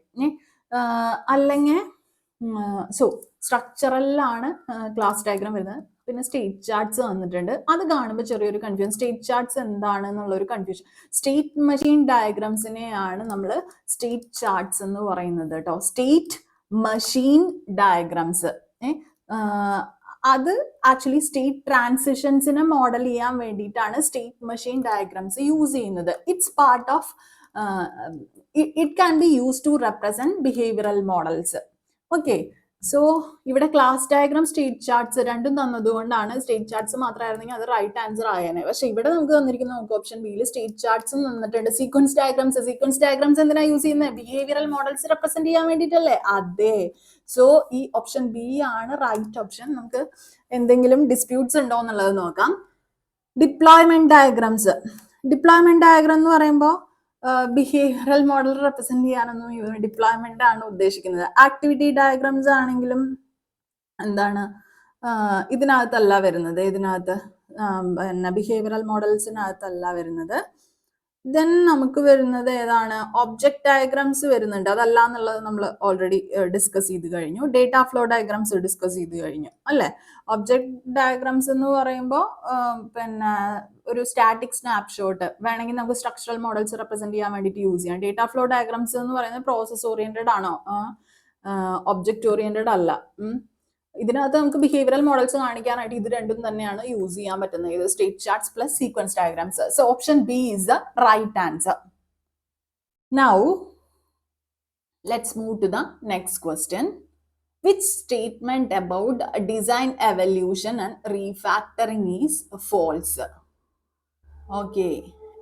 അല്ലെങ്കിൽ സോ സ്ട്രക്ചറലിലാണ് ക്ലാസ് ഡയഗ്രാം വരുന്നത്. പിന്നെ സ്റ്റേറ്റ് ചാർട്ട്സ് വന്നിട്ടുണ്ട്. അത് കാണുമ്പോൾ ചെറിയൊരു കൺഫ്യൂഷൻ, സ്റ്റേറ്റ് ചാർട്ട്സ് എന്താണ് എന്നുള്ളൊരു കൺഫ്യൂഷൻ. സ്റ്റേറ്റ് മെഷീൻ ഡയഗ്രാംസിനെയാണ് നമ്മൾ സ്റ്റേറ്റ് ചാർട്ട്സ് എന്ന് പറയുന്നത് കേട്ടോ. സ്റ്റേറ്റ് മെഷീൻ ഡയഗ്രാംസ് അത് ആക്ച്വലി സ്റ്റേറ്റ് ട്രാൻസിഷൻസിനെ മോഡൽ ചെയ്യാൻ വേണ്ടിയിട്ടാണ് സ്റ്റേറ്റ് മെഷീൻ ഡയഗ്രാംസ് യൂസ് ചെയ്യുന്നത്. It's part of it can be use to represent behavioural models. Okay, so ഇവിടെ ക്ലാസ് ഡയഗ്രാം, സ്റ്റേറ്റ് ചാർട്ട്സ് രണ്ടും തന്നതുകൊണ്ടാണ്, സ്റ്റേറ്റ് ചാർട്ട്സ് മാത്രമായിരുന്നെങ്കിൽ അത് റൈറ്റ് ആൻസർ ആയേനെ. പക്ഷെ ഇവിടെ നമുക്ക് തന്നിരിക്കുന്ന നമുക്ക് ഓപ്ഷൻ ബിയിൽ സ്റ്റേറ്റ് ചാർട്ട്സും തന്നിട്ടുണ്ട്. സീക്വൻസ് ഡയഗ്രാംസ്, സീക്വൻസ് ഡയഗ്രാംസ് എന്തിനാ യൂസ് ചെയ്യുന്നത്? ബിഹേവിയറൽ മോഡൽസ് റെപ്രസെന്റ് ചെയ്യാൻ വേണ്ടിയിട്ടല്ലേ? അതെ. സോ ഈ ഓപ്ഷൻ ബി ആണ് റൈറ്റ് ഓപ്ഷൻ. നമുക്ക് എന്തെങ്കിലും ഡിസ്പ്യൂട്ട്സ് ഉണ്ടോ എന്നുള്ളത് നോക്കാം. Deployment diagrams. ഡിപ്ലോയ്മെന്റ് ഡയഗ്രാം എന്ന് പറയുമ്പോൾ ബിഹേവിയറൽ മോഡൽ റെപ്രസെന്റ് ചെയ്യാനൊന്നും ഡിപ്ലോയ്മെന്റ് ആണ് ഉദ്ദേശിക്കുന്നത്. ആക്ടിവിറ്റി ഡയഗ്രാംസ് ആണെങ്കിലും എന്താണ് ഇതിനകത്തല്ല വരുന്നത്, ഇതിനകത്ത് പിന്നെ ബിഹേവിയറൽ മോഡൽസിനകത്തല്ല വരുന്നത്. ദെൻ നമുക്ക് വരുന്നത് ഏതാണ്? ഒബ്ജക്റ്റ് ഡയഗ്രാംസ് വരുന്നുണ്ട്. അതല്ല എന്നുള്ളത് നമ്മൾ ഓൾറെഡി ഡിസ്കസ് ചെയ്ത് കഴിഞ്ഞു. ഡേറ്റ ഫ്ലോ ഡയഗ്രാംസ് ഡിസ്കസ് ചെയ്ത് കഴിഞ്ഞു അല്ലേ? ഒബ്ജക്റ്റ് ഡയഗ്രാംസ് എന്ന് പറയുമ്പോൾ പിന്നെ ഒരു സ്റ്റാറ്റിക് സ്നാപ്ഷോട്ട് വേണമെങ്കിൽ നമുക്ക് സ്ട്രക്ചറൽ മോഡൽസ് റെപ്രസെന്റ് ചെയ്യാൻ വേണ്ടിയിട്ട് യൂസ് ചെയ്യാം. ഡേറ്റ ഫ്ലോ ഡയഗ്രാംസ് എന്ന് പറയുന്നത് പ്രോസസ് ഓറിയന്റഡ് ആണോ, ഒബ്ജക്റ്റ് ഓറിയന്റഡ് അല്ല. ഇതിനകത്ത് നമുക്ക് ബിഹേവിയറൽ മോഡൽസ് കാണിക്കാനായിട്ട് ഇത് രണ്ടും തന്നെയാണ് യൂസ് ചെയ്യാൻ പറ്റുന്നത്. ഇത് state charts plus sequence diagrams. So option B is the right answer. Now let's move to the next question. Which statement about design evolution and refactoring is false? Okay,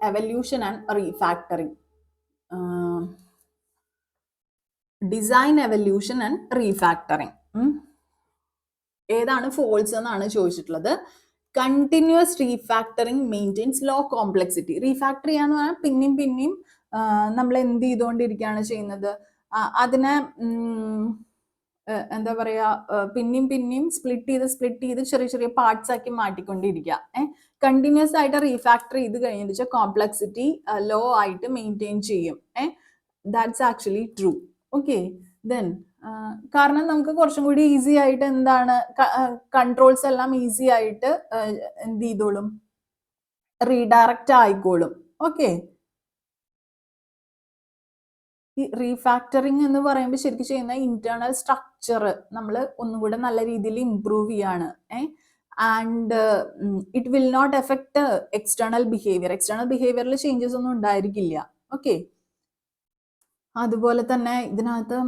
evolution and refactoring. Design evolution and refactoring. ഏതാണ് false എന്നാണ് ചോദിച്ചിട്ടുള്ളത്. Continuous refactoring maintains low complexity. Refactor ചെയ്യാന്ന് പറഞ്ഞാൽ പിന്നെയും നമ്മൾ എന്ത് ചെയ്തുകൊണ്ടിരിക്കുകയാണ് ചെയ്യുന്നത്? അതിനെ എന്താ പറയാ, പിന്നെയും സ്പ്ലിറ്റ് ചെയ്ത് ചെറിയ പാർട്സ് ആക്കി മാറ്റിക്കൊണ്ടിരിക്കുക. കണ്ടിന്യൂസ് ആയിട്ട് റീഫാക്ടർ ചെയ്ത് കഴിഞ്ഞിട്ട് വെച്ചാൽ കോംപ്ലക്സിറ്റി ലോ ആയിട്ട് മെയിൻറ്റെയിൻ ചെയ്യും. That's actually true. Okay, then കാരണം നമുക്ക് കുറച്ചും കൂടി ഈസി ആയിട്ട് എന്താണ് കൺട്രോൾസ് എല്ലാം ഈസി ആയിട്ട് എന്ത് ചെയ്തോളും, റീഡയറക്റ്റ് ആയിക്കോളും. ഓക്കെ, ഈ റീഫാക്ടറിങ് എന്ന് പറയുമ്പോൾ ശരിക്കും ചെയ്യുന്ന ഇന്റേണൽ സ്ട്രക്ചർ നമ്മൾ ഒന്നുകൂടെ നല്ല രീതിയിൽ ഇംപ്രൂവ് ചെയ്യാണ്. And it will not effect external behaviour. External ബിഹേവിയറിൽ ചേഞ്ചസ് ഒന്നും ഉണ്ടായിരിക്കില്ല. ഓക്കെ, അതുപോലെ തന്നെ ഇതിനകത്ത്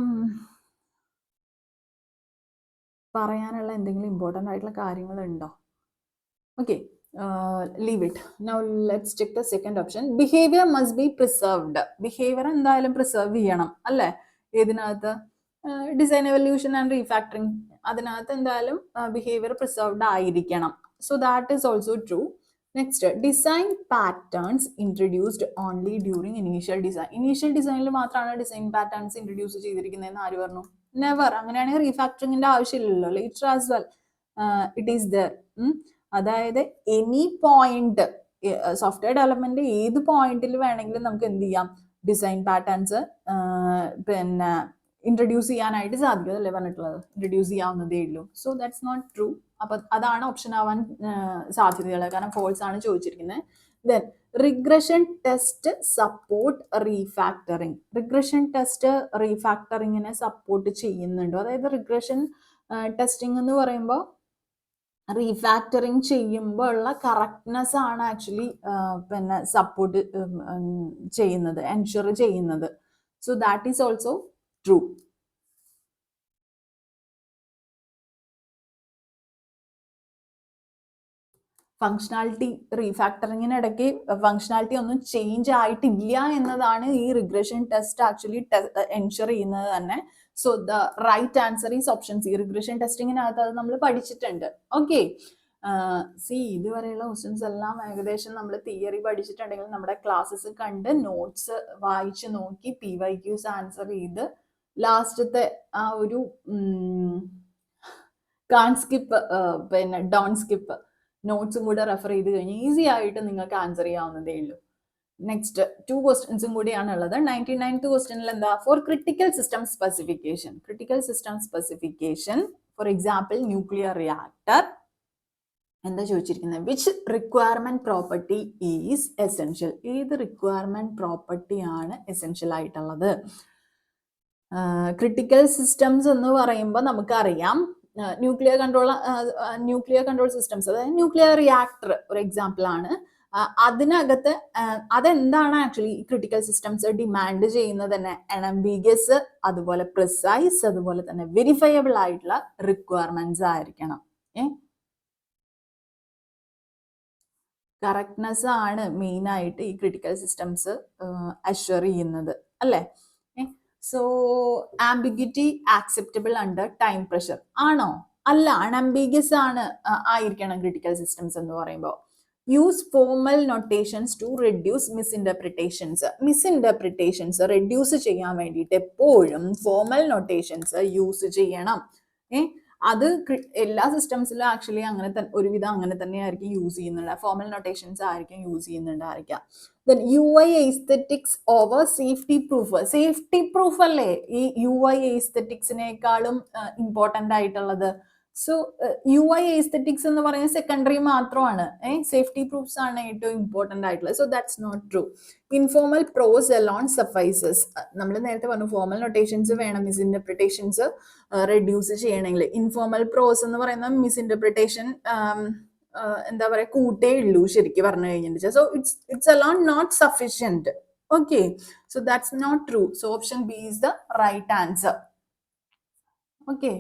പറയാനുള്ള എന്തെങ്കിലും ഇമ്പോർട്ടൻ്റ് ആയിട്ടുള്ള കാര്യങ്ങളുണ്ടോ? Okay, leave it. Now let's check the second option. Behavior must be preserved. Behavior എന്തായാലും പ്രിസർവ് ചെയ്യണം അല്ലേ? ഇതിനകത്ത് ഡിസൈൻ എവല്യൂഷൻ ആൻഡ് റീഫാക്ടറിങ് അതിനകത്ത് എന്തായാലും ബിഹേവിയർ പ്രിസർവ്ഡ് ആയിരിക്കണം. So that is also true. Next, design patterns introduced only during initial design. Initial ഡിസൈനിൽ മാത്രമാണ് design patterns introduce ചെയ്തിരിക്കുന്നതെന്ന് ആര് പറഞ്ഞു? നെവർ. അങ്ങനെയാണെങ്കിൽ റീഫാക്ടറിങ്ങിന്റെ ആവശ്യമില്ലല്ലോ. Later as well it is there. അതായത് എനി പോയിന്റ്, സോഫ്റ്റ്വെയർ ഡെവലപ്മെന്റ് ഏത് പോയിന്റിൽ വേണമെങ്കിലും നമുക്ക് എന്ത് ചെയ്യാം, ഡിസൈൻ പാറ്റേൺസ് പിന്നെ ഇൻട്രൊഡ്യൂസ് ചെയ്യാനായിട്ട് സാധിക്കും. അതല്ലേ പറഞ്ഞിട്ടുള്ളത്? ഇൻട്രൊഡ്യൂസ് ചെയ്യാവുന്നതേ ഉള്ളൂ. So that's not true. അപ്പൊ അതാണ് ഓപ്ഷൻ ആവാൻ സാധ്യതകൾ, കാരണം ഫോൾസ് ആണ് ചോദിച്ചിരിക്കുന്നത്. Then regression test support refactoring. Regression test റീഫാക്ടറിങ്ങിനെ സപ്പോർട്ട് ചെയ്യുന്നുണ്ടോ? അതായത് റിഗ്രഷൻ ടെസ്റ്റിംഗ് എന്ന് പറയുമ്പോൾ റീഫാക്ടറിങ് ചെയ്യുമ്പോൾ ഉള്ള കറക്റ്റ്നെസ് ആണ് ആക്ച്വലി പിന്നെ സപ്പോർട്ട് ചെയ്യുന്നത്, എൻഷുർ ചെയ്യുന്നത്. So that is also true. Functionality റീഫാക്ടറിങ്ങിനിടയ്ക്ക് ഫങ്ഷണാലിറ്റി ഒന്നും ചേഞ്ച് ആയിട്ടില്ല എന്നതാണ് ഈ റിഗ്രഷൻ ടെസ്റ്റ് ആക്ച്വലി എൻഷുർ ചെയ്യുന്നത് തന്നെ. So the right answer is option C. Regression ടെസ്റ്റിങ്ങിനകത്ത് അത് നമ്മൾ പഠിച്ചിട്ടുണ്ട്. ഓക്കെ, സി ഇതുവരെയുള്ള ക്വസ്റ്റ്യൻസ് എല്ലാം ഏകദേശം നമ്മൾ തിയറി പഠിച്ചിട്ടുണ്ടെങ്കിൽ നമ്മുടെ ക്ലാസ്സസ് കണ്ട് നോട്ട്സ് വായിച്ച് നോക്കി PYQs ആൻസർ ചെയ്ത് ലാസ്റ്റത്തെ ആ ഒരു കാൺ സ്കിപ്പ് പിന്നെ ഡോൺ സ്കിപ്പ് നോട്ട്സും കൂടെ റെഫർ ചെയ്ത് കഴിഞ്ഞ് ഈസി ആയിട്ട് നിങ്ങൾക്ക് ആൻസർ ചെയ്യാവുന്നതേ ഉള്ളൂ. നെക്സ്റ്റ് 2 ക്വസ്റ്റ്യൻസും കൂടിയാണ് ഉള്ളത്. 99th ക്വസ്റ്റ്യനിൽ എന്താ, for critical system specification. Critical system specification for example nuclear reactor എന്താ ചോദിച്ചിരിക്കുന്നത്, which requirement property is essential. ഏത് റിക്വയർമെന്റ് പ്രോപ്പർട്ടി ആണ് എസെൻഷ്യൽ ആയിട്ടുള്ളത്? ക്രിട്ടിക്കൽ സിസ്റ്റംസ് എന്ന് പറയുമ്പോൾ നമുക്കറിയാം ന്യൂക്ലിയർ കൺട്രോൾ സിസ്റ്റംസ്, അതായത് ന്യൂക്ലിയർ റിയാക്ടർ ഒരു എക്സാമ്പിൾ ആണ്. അതിനകത്ത് അതെന്താണ് ആക്ച്വലി ക്രിട്ടിക്കൽ സിസ്റ്റംസ് ഡിമാൻഡ് ചെയ്യുന്നത് തന്നെ, അൺഅംബിഗസ്, അതുപോലെ പ്രിസൈസ്, അതുപോലെ തന്നെ വെരിഫയബിൾ ആയിട്ടുള്ള റിക്വയർമെന്റ്സ് ആയിരിക്കണം. കറക്റ്റ്നെസ് ആണ് മെയിൻ ആയിട്ട് ഈ ക്രിട്ടിക്കൽ സിസ്റ്റംസ് അഷ്വർ ചെയ്യുന്നത് അല്ലേ. So ambiguity acceptable under time pressure ആണോ? അല്ല, അൺഅംബിഗസ് ആണ് ആയിരിക്കണം ക്രിട്ടിക്കൽ സിസ്റ്റംസ് എന്ന് പറയുമ്പോൾ. Use formal notations to reduce misinterpretations reduce ചെയ്യാൻ വേണ്ടിയിട്ട് എപ്പോഴും ഫോർമൽ നൊട്ടേഷൻസ് യൂസ് ചെയ്യണം. അത് എല്ലാ സിസ്റ്റംസിലും ആക്ച്വലി അങ്ങനെ ഒരുവിധം അങ്ങനെ തന്നെയായിരിക്കും യൂസ് ചെയ്യുന്നുണ്ട്. ഫോർമൽ നൊട്ടേഷൻസ് ആയിരിക്കും യൂസ് ചെയ്യുന്നുണ്ടായിരിക്കാം. Then UI aesthetics over safety proof. Safety proof അല്ലേ ഈ UI എസ്തെറ്റിക്സിനേക്കാളും ഇമ്പോർട്ടൻ്റ് ആയിട്ടുള്ളത്. സോ UI എസ്തെറ്റിക്സ് എന്ന് പറയുന്നത് സെക്കൻഡറി മാത്രമാണ്, സേഫ്റ്റി പ്രൂഫ്സ് ആണ് ഏറ്റവും ഇമ്പോർട്ടൻ്റ് ആയിട്ടുള്ളത്. So that's not true. Informal prose alone suffices. നമ്മൾ നേരത്തെ പറഞ്ഞു ഫോർമൽ നൊട്ടേഷൻസ് വേണം മിസ്ഇന്റർപ്രിട്ടേഷൻസ് റെഡ്യൂസ് ചെയ്യണമെങ്കിൽ. ഇൻഫോർമൽ പ്രോസ് എന്ന് പറയുന്ന മിസ്ഇന്റർപ്രിട്ടേഷൻ എന്താ പറയാ കൂട്ടേ ഉള്ളൂ ശരിക്കും പറഞ്ഞു കഴിഞ്ഞിട്ട്. So it's alone not sufficient. Okay, so that's not true. So option B is the right answer. Okay,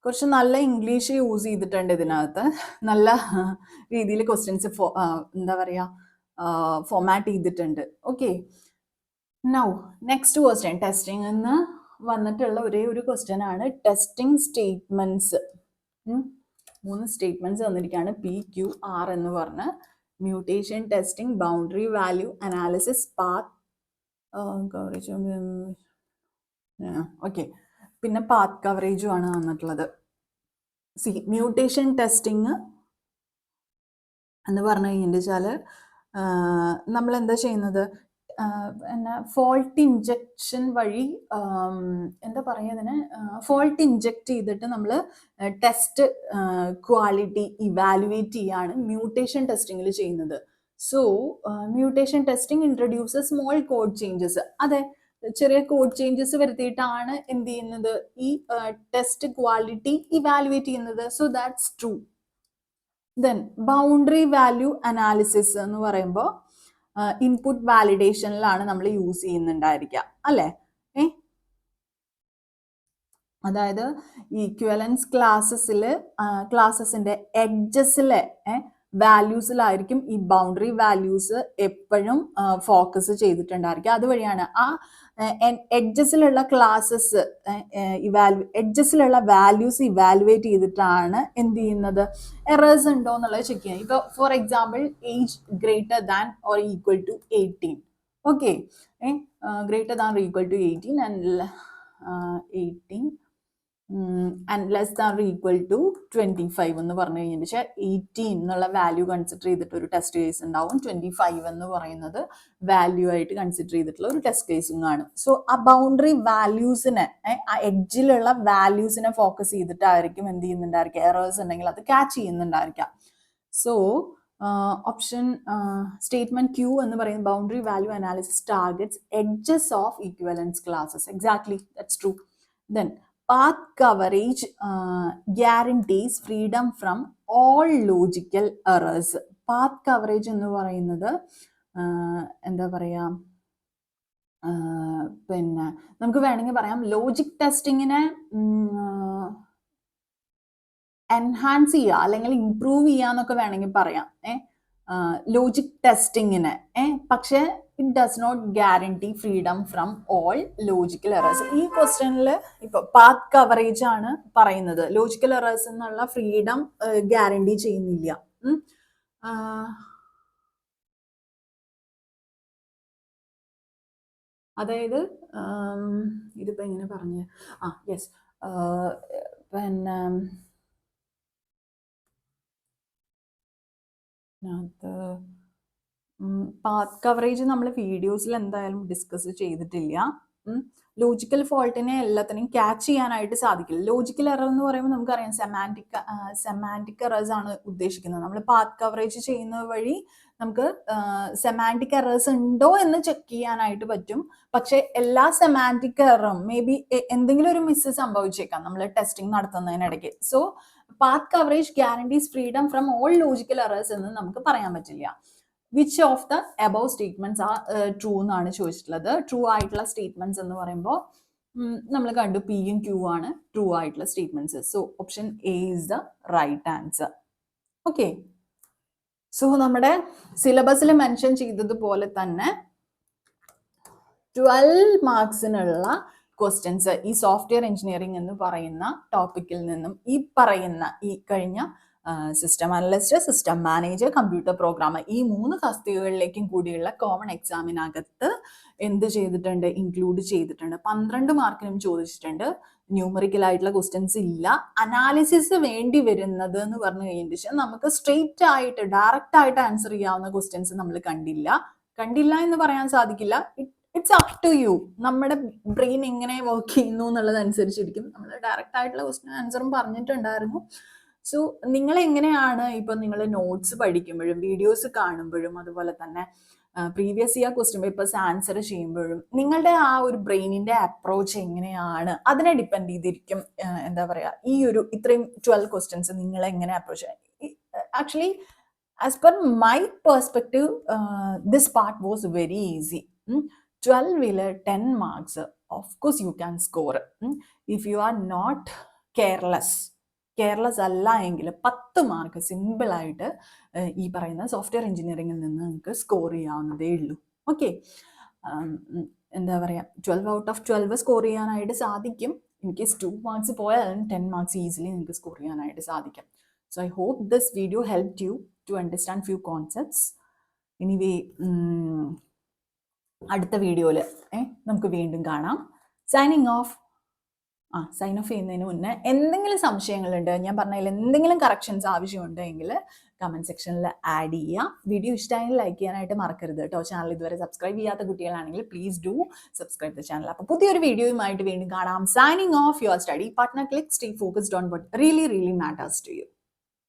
കുറച്ച് നല്ല ഇംഗ്ലീഷ് യൂസ് ചെയ്തിട്ടുണ്ട് ഇതിനകത്ത്. നല്ല രീതിയിൽ ക്വസ്റ്റ്യൻസ് എന്താ പറയാ ഫോമാറ്റ് ചെയ്തിട്ടുണ്ട്. Okay, now next question testing എന്ന് വന്നിട്ടുള്ള ഒരേ ഒരു ക്വസ്റ്റ്യൻ ആണ് ടെസ്റ്റിംഗ് സ്റ്റേറ്റ്മെന്റ്സ്. 3 സ്റ്റേറ്റ്മെന്റ്സ് തന്നിരിക്കുകയാണ് PQR എന്ന് പറഞ്ഞ്. Mutation testing, boundary value analysis, path coverage. Okay, പിന്നെ പാത്ത് കവറേജും ആണ് തന്നിട്ടുള്ളത്. സി മ്യൂട്ടേഷൻ ടെസ്റ്റിംഗ് എന്ന് പറഞ്ഞു കഴിഞ്ഞാൽ നമ്മൾ എന്താ ചെയ്യുന്നത്, ഫോൾട്ട് ഇഞ്ചക്ഷൻ വഴി എന്താ പറയുക അതിന്, ഫോൾട്ട് ഇഞ്ചക്ട് ചെയ്തിട്ട് നമ്മൾ ടെസ്റ്റ് ക്വാളിറ്റി ഇവാലുവേറ്റ് ചെയ്യാണ് മ്യൂട്ടേഷൻ ടെസ്റ്റിങ്ങിൽ ചെയ്യുന്നത്. So mutation testing introduce small code changes. അതെ, ചെറിയ കോഡ് ചേഞ്ചസ് വരുത്തിയിട്ടാണ് എന്ത് ചെയ്യുന്നത്, ഈ ടെസ്റ്റ് ക്വാളിറ്റി ഇവാലുവേറ്റ് ചെയ്യുന്നത്. So that's true. Then boundary value analysis എന്ന് പറയുമ്പോൾ ഇൻപുട്ട് വാലിഡേഷനിലാണ് നമ്മൾ യൂസ് ചെയ്യുന്നുണ്ടായിരിക്കുക അല്ലേ. അതായത് ഈക്വലൻസ് ക്ലാസസിന്റെ എഡ്ജസിലെ വാല്യൂസിലായിരിക്കും ഈ ബൗണ്ടറി വാല്യൂസ് എപ്പോഴും ഫോക്കസ് ചെയ്തിട്ടുണ്ടായിരിക്കും. അതുവഴിയാണ് ആ എഡ്ജസിലുള്ള ക്ലാസസ് എഡ്ജസിലുള്ള വാല്യൂസ് ഇവാലുവേറ്റ് ചെയ്തിട്ടാണ് എന്ത് ചെയ്യുന്നത്, എറേഴ്സ് ഉണ്ടോ എന്നുള്ളത് ചെക്ക് ചെയ്യുന്നത്. ഇപ്പോൾ for example age greater than or equal to 18. Okay, greater than or equal to 18 and less than or equal to 25 എന്ന് പറഞ്ഞു കഴിഞ്ഞാൽ 18 എന്നുള്ള വാല്യൂ കൺസിഡർ ചെയ്തിട്ട് ഒരു ടെസ്റ്റ് കേസ് ഉണ്ടാവും. 25 എന്ന് പറയുന്നത് വാല്യൂ ആയിട്ട് കൺസിഡർ ചെയ്തിട്ടുള്ള ഒരു ടെസ്റ്റ് കേസും കാണും. സോ ആ ബൗണ്ടറി വാല്യൂസിനെ, ആ എഡ്ജിലുള്ള വാല്യൂസിനെ ഫോക്കസ് ചെയ്തിട്ടായിരിക്കും എന്ത് ചെയ്യുന്നുണ്ടായിരിക്കുക, എറേഴ്സ് ഉണ്ടെങ്കിൽ അത് ക്യാച്ച് ചെയ്യുന്നുണ്ടായിരിക്കാം. സോ ഓപ്ഷൻ സ്റ്റേറ്റ്മെന്റ് Q എന്ന് പറയുന്ന boundary value analysis targets edges of equivalence classes. Exactly, that's true. Then path coverage guarantees freedom from all logical errors. path coverage എന്ന് പറയുന്നത് എന്താ പറയാ, പിന്നെ നമുക്ക് വേണമെങ്കിൽ പറയാം ലോജിക് ടെസ്റ്റിങ്ങിനെ എൻഹാൻസ് ചെയ്യുക അല്ലെങ്കിൽ ഇംപ്രൂവ് ചെയ്യുക എന്നൊക്കെ വേണമെങ്കിൽ പറയാം ലോജിക് ടെസ്റ്റിങ്ങിന്. പക്ഷേ it does not guarantee freedom from all logical errors. ഈ ക്വസ്റ്റ്യനിൽ ഇപ്പോൾ പാത്ത് കവറേജ് ആണ് പറയുന്നത്. ലോജിക്കൽ എറേഴ്സ് എന്നുള്ള ഫ്രീഡം ഗ്യാരണ്ടി ചെയ്യുന്നില്ല. അതായത് ഇതിപ്പോൾ എങ്ങനെ പറഞ്ഞ് യെസ് പിന്നെ പാത്ത് കവറേജ് നമ്മൾ വീഡിയോസിൽ എന്തായാലും ഡിസ്കസ് ചെയ്തിട്ടില്ല. ലോജിക്കൽ ഫോൾട്ടിനെ എല്ലാത്തിനെയും ക്യാച്ച് ചെയ്യാനായിട്ട് സാധിക്കില്ല. ലോജിക്കൽ എറർ എന്ന് പറയുമ്പോൾ നമുക്കറിയാം സെമാൻറ്റിക് എറേഴ്സ് ആണ് ഉദ്ദേശിക്കുന്നത്. നമ്മൾ പാത്ത് കവറേജ് ചെയ്യുന്നത് വഴി നമുക്ക് സെമാൻറ്റിക് എറേഴ്സ് ഉണ്ടോ എന്ന് ചെക്ക് ചെയ്യാനായിട്ട് പറ്റും. പക്ഷെ എല്ലാ സെമാൻറ്റിക് എററും മേ ബി എന്തെങ്കിലും ഒരു മിസ് സംഭവിച്ചേക്കാം നമ്മൾ ടെസ്റ്റിംഗ് നടത്തുന്നതിനിടയ്ക്ക്. So path coverage guarantees freedom from all logical errors എന്ന് നമുക്ക് പറയാൻ പറ്റില്ല. Which of the above statements are true എന്നാണ് ചോദിച്ചിട്ടുള്ളത്. ട്രൂ ആയിട്ടുള്ള സ്റ്റേറ്റ്മെന്റ്സ് എന്ന് പറയുമ്പോൾ നമ്മൾ കണ്ടു പിയും ക്യൂ ആണ് ട്രൂ ആയിട്ടുള്ള statements. So option A is the right answer. Okay, so നമ്മുടെ സിലബസിൽ മെൻഷൻ ചെയ്തതുപോലെ തന്നെ 12 മാർക്സിനുള്ള ക്വസ്റ്റ്യൻസ് ഈ സോഫ്റ്റ്വെയർ എഞ്ചിനീയറിംഗ് എന്ന് പറയുന്ന ടോപ്പിക്കിൽ നിന്നും ഈ പറയുന്ന ഈ കഴിഞ്ഞ system analyst, system manager, computer programmer ഈ 3 തസ്തികകളിലേക്കും കൂടിയുള്ള കോമൺ എക്സാമിനകത്ത് എന്ത് ചെയ്തിട്ടുണ്ട്, ഇൻക്ലൂഡ് ചെയ്തിട്ടുണ്ട്. 12 മാർക്കിനും ചോദിച്ചിട്ടുണ്ട്. ന്യൂമറിക്കൽ ആയിട്ടുള്ള ക്വസ്റ്റ്യൻസ് ഇല്ല. അനാലിസിസ് വേണ്ടി വരുന്നത് എന്ന് പറഞ്ഞു കഴിഞ്ഞാൽ നമുക്ക് സ്ട്രെയിറ്റ് ആയിട്ട് ഡയറക്റ്റ് ആയിട്ട് ആൻസർ ചെയ്യാവുന്ന ക്വസ്റ്റ്യൻസ് നമ്മൾ കണ്ടില്ല എന്ന് പറയാൻ സാധിക്കില്ല. It's up to you. നമ്മുടെ ബ്രെയിൻ എങ്ങനെ വർക്ക് ചെയ്യുന്നു എന്നുള്ളതനുസരിച്ചിരിക്കും. നമ്മൾ ഡയറക്റ്റ് ആയിട്ടുള്ള ക്വസ്റ്റ്യൻ ആൻസറും പറഞ്ഞിട്ടുണ്ടായിരുന്നു. സോ നിങ്ങൾ എങ്ങനെയാണ് ഇപ്പം നിങ്ങൾ നോട്ട്സ് പഠിക്കുമ്പോഴും വീഡിയോസ് കാണുമ്പോഴും അതുപോലെ തന്നെ previous year question papers answer ചെയ്യുമ്പോഴും നിങ്ങളുടെ ആ ഒരു ബ്രെയിനിന്റെ അപ്രോച്ച് എങ്ങനെയാണ് അതിനെ ഡിപ്പെൻഡ് ചെയ്തിരിക്കും. എന്താ പറയുക, ഈ ഒരു ഇത്രയും 12 ക്വസ്റ്റ്യൻസ് നിങ്ങൾ എങ്ങനെ approach. Actually as per my perspective this part was very easy. 12 10 marks of course you can score if you are not careless അല്ല എങ്കിൽ 10 മാർക്ക് സിമ്പിളായിട്ട് ഈ പറയുന്ന സോഫ്റ്റ്വെയർ എഞ്ചിനീയറിംഗിൽ നിന്ന് നിങ്ങൾക്ക് സ്കോർ ചെയ്യാവുന്നതേ ഉള്ളൂ. ഓക്കെ, എന്താ പറയുക, 12 ഔട്ട് ഓഫ് 12 സ്കോർ ചെയ്യാനായിട്ട് സാധിക്കും. ഇൻ കേസ് 2 മാർക്സ് പോയാലും 10 മാർക്സ് ഈസിലി നിങ്ങൾക്ക് സ്കോർ ചെയ്യാനായിട്ട് സാധിക്കും. So I hope this video help you to understand few concepts. Anyway അടുത്ത വീഡിയോയിൽ നമുക്ക് വീണ്ടും കാണാം. സൈനിങ് ഓഫ് ചെയ്യുന്നതിന് മുന്നേ എന്തെങ്കിലും സംശയങ്ങളുണ്ട്, ഞാൻ പറഞ്ഞതിൽ എന്തെങ്കിലും കറക്ഷൻസ് ആവശ്യമുണ്ടെങ്കിൽ കമൻറ്റ് സെക്ഷനിൽ ആഡ് ചെയ്യുക. വീഡിയോ ഇഷ്ടമായെങ്കിൽ ലൈക്ക് ചെയ്യാനായിട്ട് മറക്കരുത് കേട്ടോ. ചാനൽ ഇതുവരെ സബ്സ്ക്രൈബ് ചെയ്യാത്ത കുട്ടികളാണെങ്കിൽ please do subscribe the channel. അപ്പോൾ പുതിയൊരു വീഡിയോയുമായിട്ട് വീണ്ടും കാണാം. Signing off your study partner. Click, stay focused on what really matters to U.